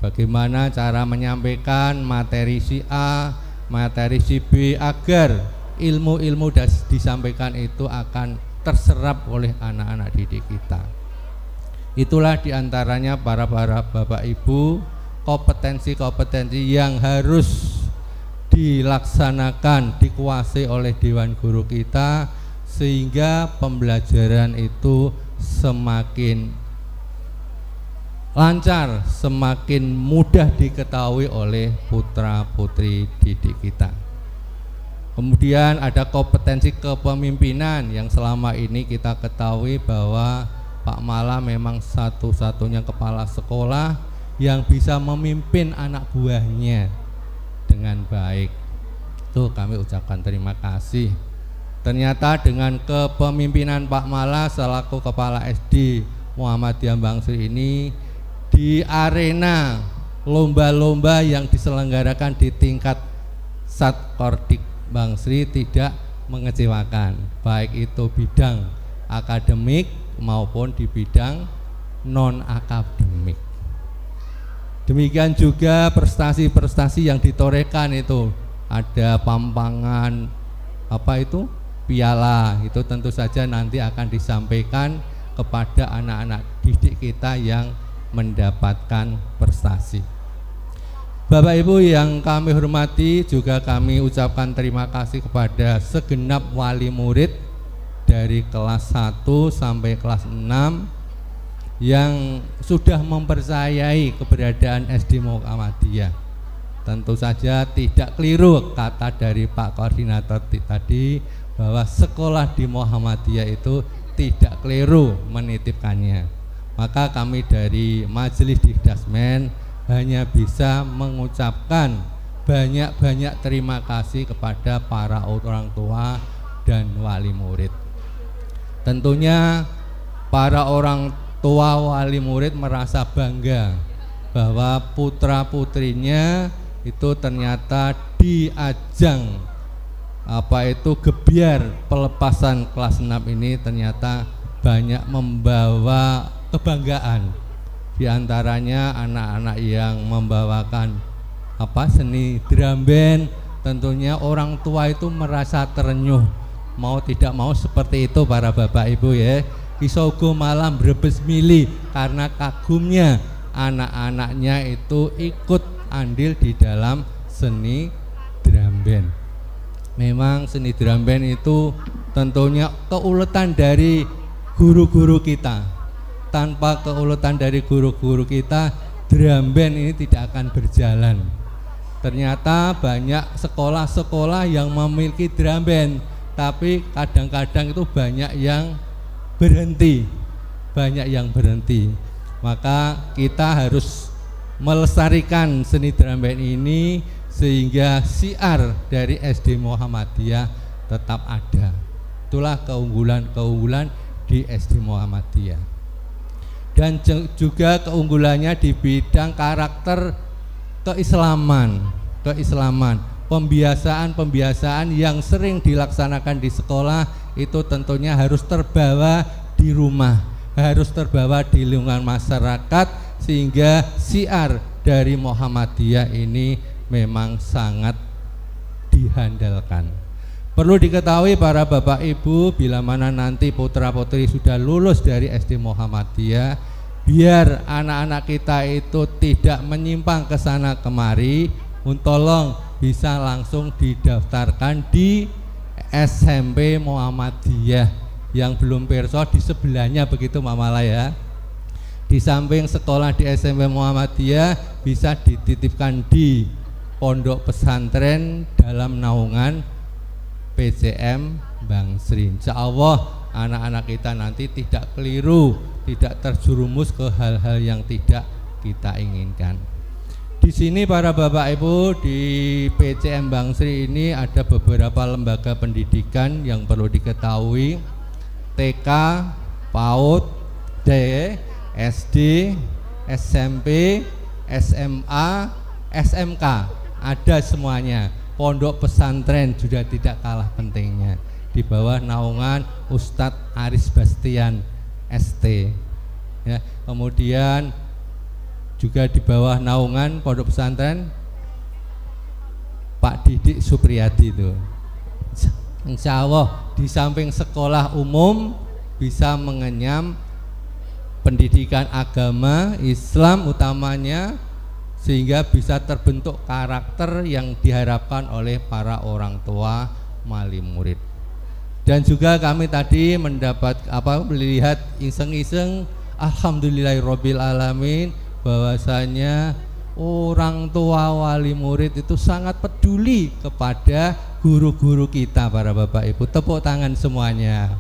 Bagaimana cara menyampaikan materi si A, materi si B agar ilmu-ilmu disampaikan itu akan terserap oleh anak-anak didik kita. Itulah diantaranya para bapak ibu kompetensi-kompetensi yang harus dilaksanakan, dikuasai oleh Dewan Guru kita sehingga pembelajaran itu semakin lancar, semakin mudah diketahui oleh putra putri didik kita. Kemudian ada kompetensi kepemimpinan yang selama ini kita ketahui bahwa Pak Mala memang satu-satunya kepala sekolah yang bisa memimpin anak buahnya dengan baik. Itu kami ucapkan terima kasih. Ternyata dengan kepemimpinan Pak Mala selaku kepala SD Muhammadiyah Bangsri ini, di arena lomba-lomba yang diselenggarakan di tingkat Satkordik Bangsri tidak mengecewakan, baik itu bidang akademik maupun di bidang non-akademik. Demikian juga prestasi-prestasi yang ditorehkan itu, ada pampangan piala, itu tentu saja nanti akan disampaikan kepada anak-anak didik kita yang mendapatkan prestasi. Bapak Ibu yang kami hormati, juga kami ucapkan terima kasih kepada segenap wali murid dari kelas 1 sampai kelas 6 yang sudah mempercayai keberadaan SD Muhammadiyah. Tentu saja tidak keliru kata dari Pak Koordinator tadi bahwa sekolah di Muhammadiyah itu tidak keliru menitipkannya. Maka kami dari Majelis Dikdasmen hanya bisa mengucapkan banyak-banyak terima kasih kepada para orang tua dan wali murid. Tentunya para orang tua wali murid merasa bangga bahwa putra-putrinya itu ternyata di ajang gebiar pelepasan kelas 6 ini ternyata banyak membawa kebanggaan. Di antaranya anak-anak yang membawakan seni drum band, tentunya orang tua itu merasa terenyuh. Mau tidak mau seperti itu para bapak ibu ya. Isogo malam brebes mili karena kagumnya anak-anaknya itu ikut andil di dalam seni drum band. Memang seni drum band itu tentunya keuletan dari guru-guru kita. Tanpa keuletan dari guru-guru kita, drum band ini tidak akan berjalan. Ternyata banyak sekolah-sekolah yang memiliki drum band, tapi kadang-kadang itu banyak yang berhenti. Maka kita harus melestarikan seni drum band ini sehingga siar dari SD Muhammadiyah tetap ada. Itulah keunggulan di SD Muhammadiyah. Dan juga keunggulannya di bidang karakter keislaman, pembiasaan yang sering dilaksanakan di sekolah itu tentunya harus terbawa di rumah, harus terbawa di lingkungan masyarakat, sehingga syiar dari Muhammadiyah ini memang sangat dihandalkan. Perlu diketahui para bapak ibu, bila mana nanti putra putri sudah lulus dari SD Muhammadiyah, biar anak-anak kita itu tidak menyimpang ke sana kemari, tolong bisa langsung didaftarkan di SMP Muhammadiyah yang belum perso di sebelahnya, begitu Mamala ya. Di samping sekolah di SMP Muhammadiyah bisa dititipkan di pondok pesantren dalam naungan PCM Bang Sri. Insya Allah anak-anak kita nanti tidak keliru, tidak terjerumus ke hal-hal yang tidak kita inginkan. Di sini para bapak ibu, di PCM Bang Sri ini ada beberapa lembaga pendidikan yang perlu diketahui: TK, PAUD, SD, SMP, SMA, SMK, ada semuanya. Pondok pesantren juga tidak kalah pentingnya, di bawah naungan Ustadz Aris Bastian ST ya. Kemudian juga di bawah naungan pondok pesantren Pak Didik Supriyadi itu. Insya Allah di samping sekolah umum bisa mengenyam pendidikan agama Islam utamanya, sehingga bisa terbentuk karakter yang diharapkan oleh para orang tua wali murid. Dan juga kami tadi melihat iseng-iseng, alhamdulillahirabbil alamin, bahwasanya orang tua wali murid itu sangat peduli kepada guru-guru kita para bapak ibu. Tepuk tangan semuanya.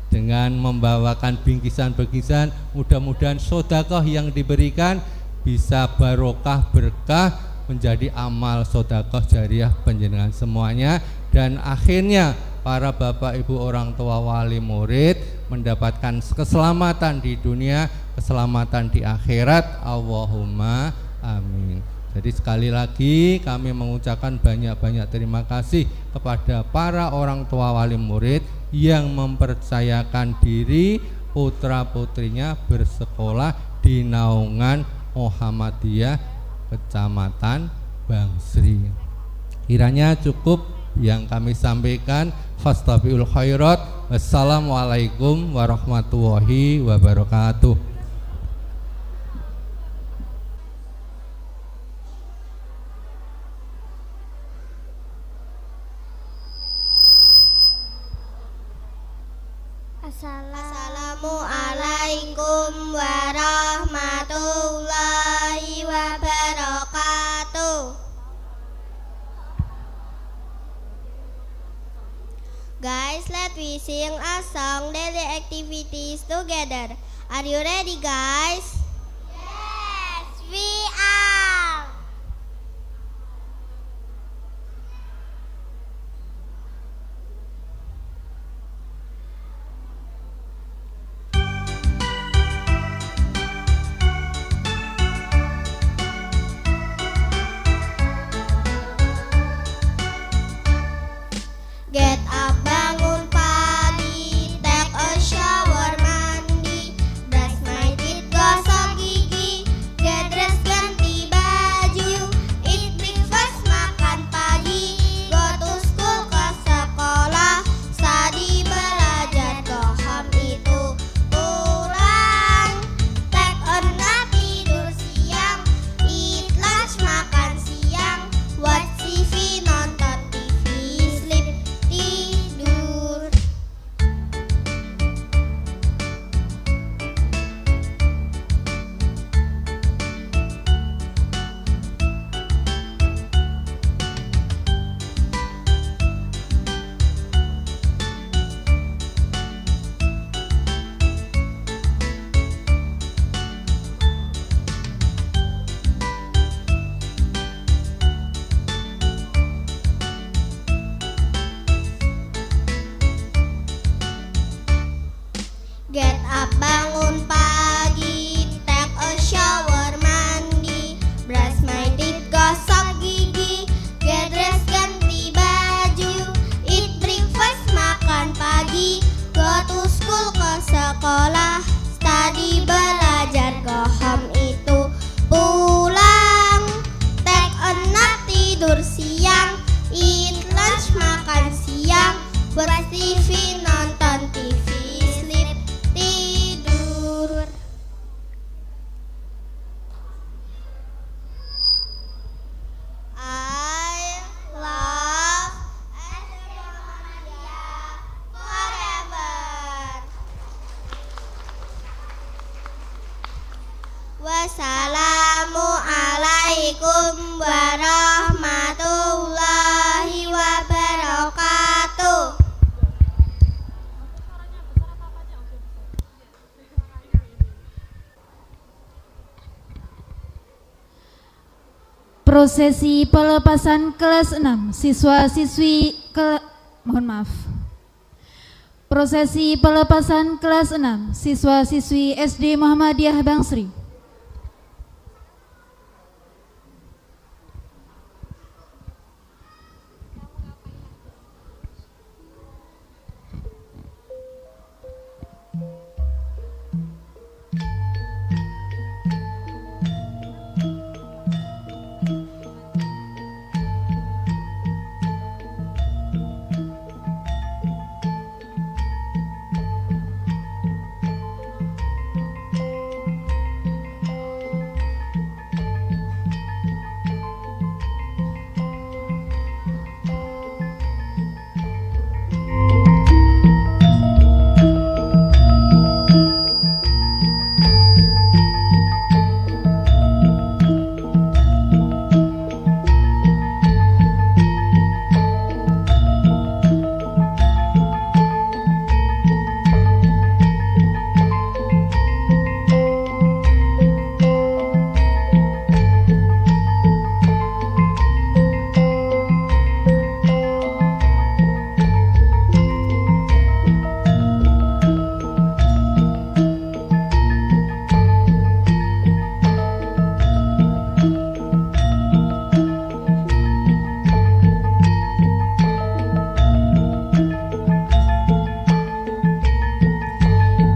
Dengan membawakan bingkisan-bingkisan, mudah-mudahan sedekah yang diberikan bisa barokah berkah, menjadi amal sedekah jariah panjenengan semuanya, dan akhirnya para bapak ibu orang tua wali murid mendapatkan keselamatan di dunia, keselamatan di akhirat. Allahumma amin. Jadi sekali lagi kami mengucapkan banyak-banyak terima kasih kepada para orang tua wali murid yang mempercayakan diri putra putrinya bersekolah di naungan Muhammadiyah Kecamatan Bang Sri. Kiranya cukup yang kami sampaikan. Fastabiqul khairat. Wassalamualaikum warahmatullahi wabarakatuh. Assalamualaikum warahmatullahi wabarakatuh. Guys, let we sing a song, daily activities together. Are you ready, guys? Yes, we are. Get up, bangun pagi, take a shower, mandi, brush my teeth, gosok gigi, get dressed, get Prosesi pelepasan kelas 6 siswa-siswi Prosesi pelepasan kelas 6 siswa-siswi SD Muhammadiyah Bangsri.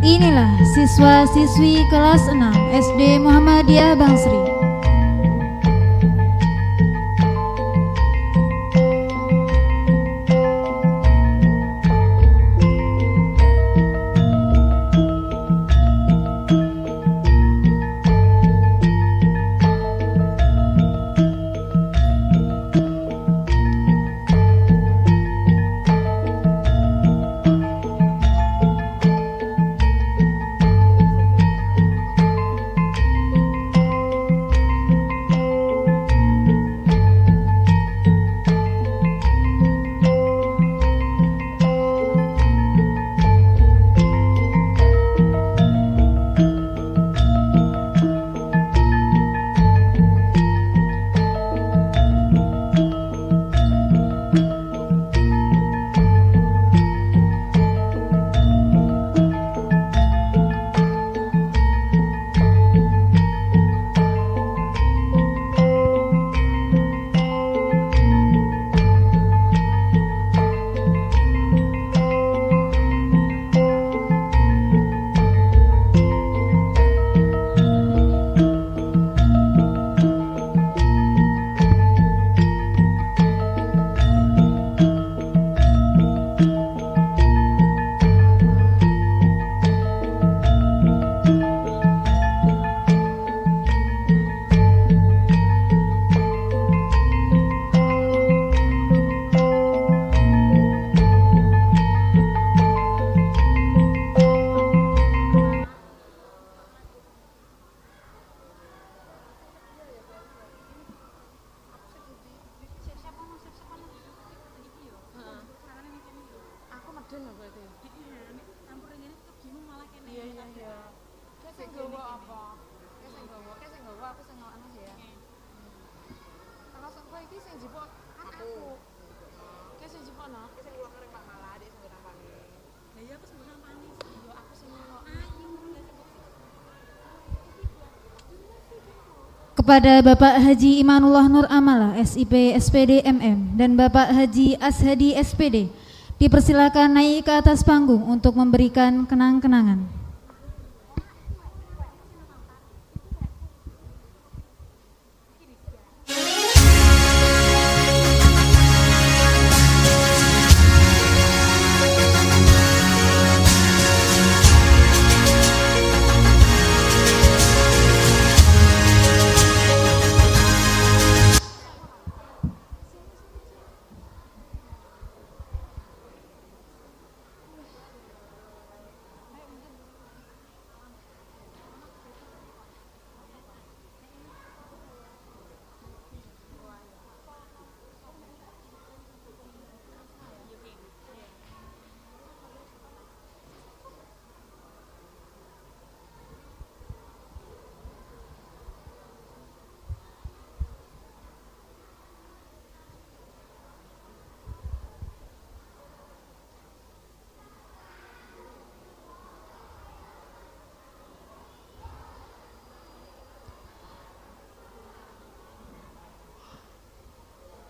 Inilah siswa-siswi kelas 6 SD Muhammadiyah Bangsri. Kepada Bapak Haji Imanullah Nur Amala SIP SPD MM dan Bapak Haji Ashadi SPD dipersilakan naik ke atas panggung untuk memberikan kenang-kenangan.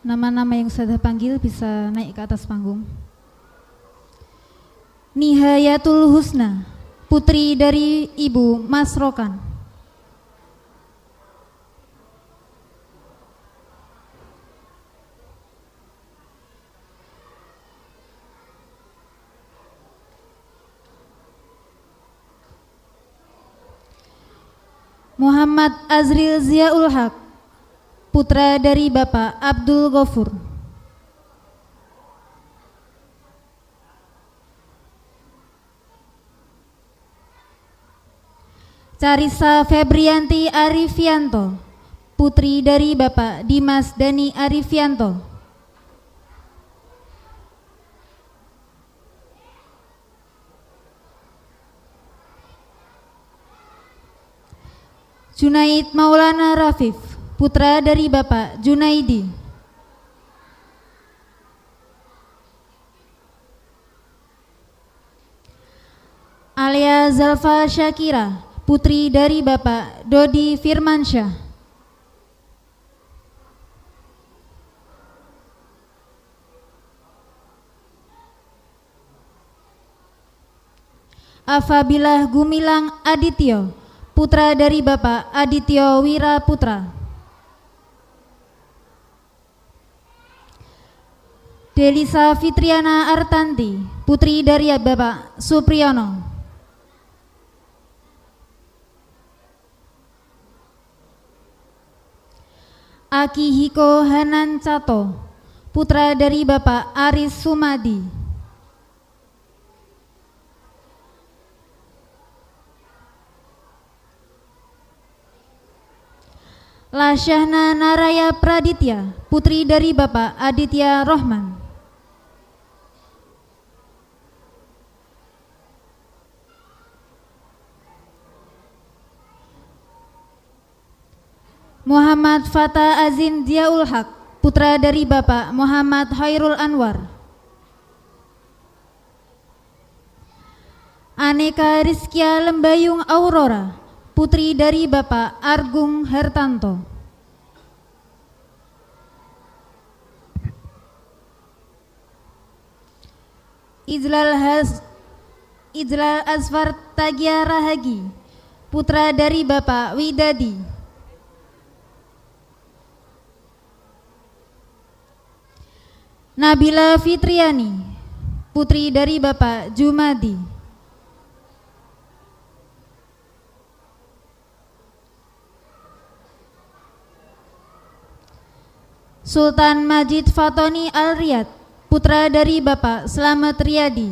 nama-nama yang sudah panggil bisa naik ke atas panggung. Nihayatul Husna, putri dari Ibu Mas Rokan. Muhammad Azril Ziaul Haq, putra dari Bapak Abdul Ghafur. Carissa Febrianti Arifianto, putri dari Bapak Dimas Dani Arifianto. Junaid Maulana Rafif, putra dari Bapak Junaidi. Alia Zalfa Syakira, putri dari Bapak Dodi Firmansyah. Afabilah Gumilang Adityo, putra dari Bapak Adityo Wira Putra. Delisa Fitriana Artanti, putri dari Bapak Supriyono. Akihiko Hanan Cato, putra dari Bapak Aris Sumadi. Lasyahna Naraya Praditya, putri dari Bapak Aditya Rohman. Muhammad Fata Azin Diaul Haq, putra dari Bapak Muhammad Khairul Anwar. Aneka Rizkia Lembayung Aurora, putri dari Bapak Argung Hertanto. Ijlal Asfar Tagia Rahagi, putra dari Bapak Widadi. Nabila Fitriani, putri dari Bapak Jumadi. Sultan Majid Fatoni Al-Riyad, putra dari Bapak Slamet Riyadi.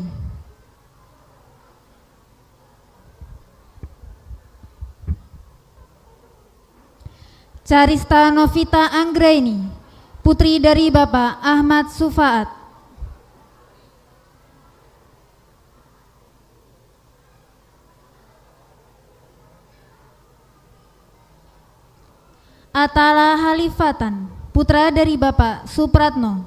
Carista Novita Anggraini, putri dari Bapak Ahmad Sufaat. Atala Halifatan, putra dari Bapak Supratno.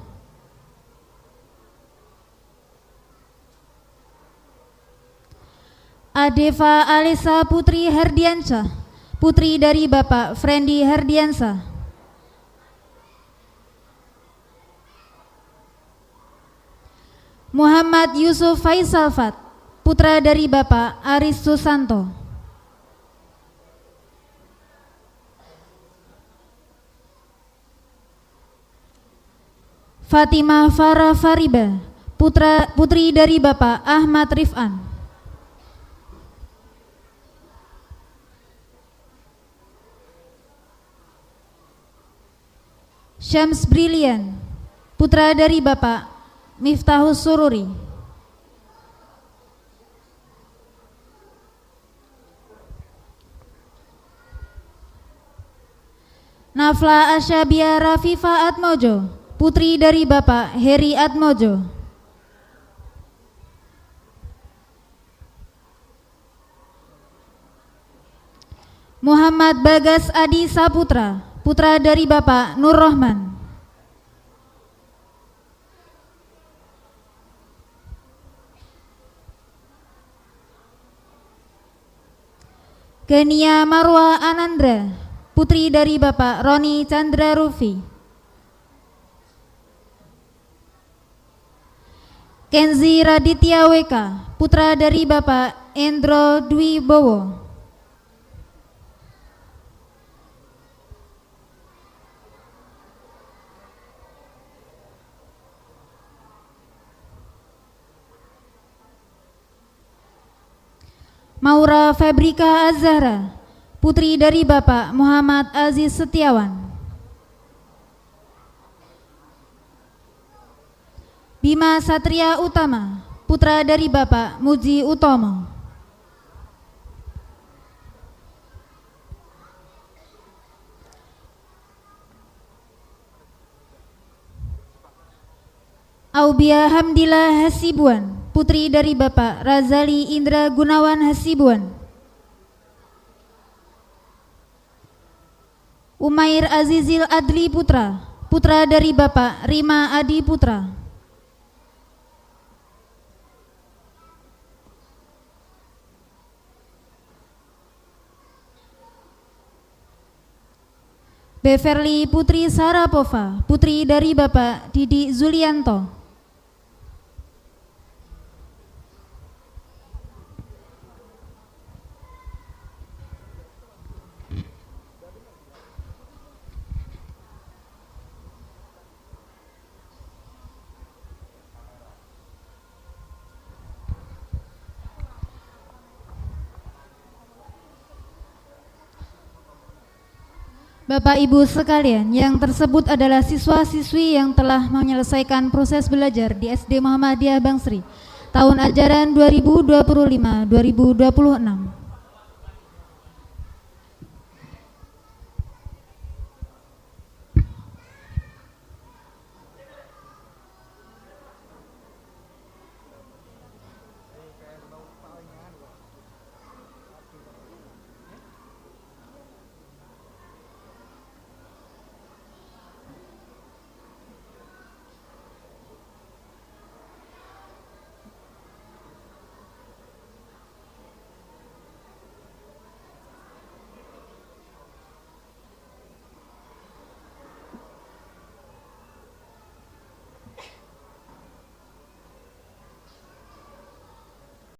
Adeva Alisa Putri Herdiansyah, putri dari Bapak Frendi Herdiansyah. Muhammad Yusuf Faisal Fat, putra dari Bapak Aris Susanto. Fatimah Farah Fariba, putri dari Bapak Ahmad Rifan. Syams Brilian, putra dari Bapak Miftahus Sururi. Nafla Asyabia Rafifa Atmojo, putri dari Bapak Heri Atmojo. Muhammad Bagas Adi Saputra, putra dari Bapak Nur Rohman. Kenia Marwa Anandra, putri dari Bapak Roni Chandra Rufi. Kenzi Raditya WK, putra dari Bapak Endro Dwi Bowo. Maura Febrika Azhara, putri dari Bapak Muhammad Aziz Setiawan. Bima Satria Utama, putra dari Bapak Muji Utomo. Aubia Hamdillah Hasibuan, putri dari Bapak Razali Indra Gunawan Hasibuan. Umair Azizil Adli Putra, putra dari Bapak Rima Adi Putra. Beverly Putri Sarapova, putri dari Bapak Didi Zulianto. Bapak Ibu sekalian, yang tersebut adalah siswa-siswi yang telah menyelesaikan proses belajar di SD Muhammadiyah Bangsri tahun ajaran 2025-2026.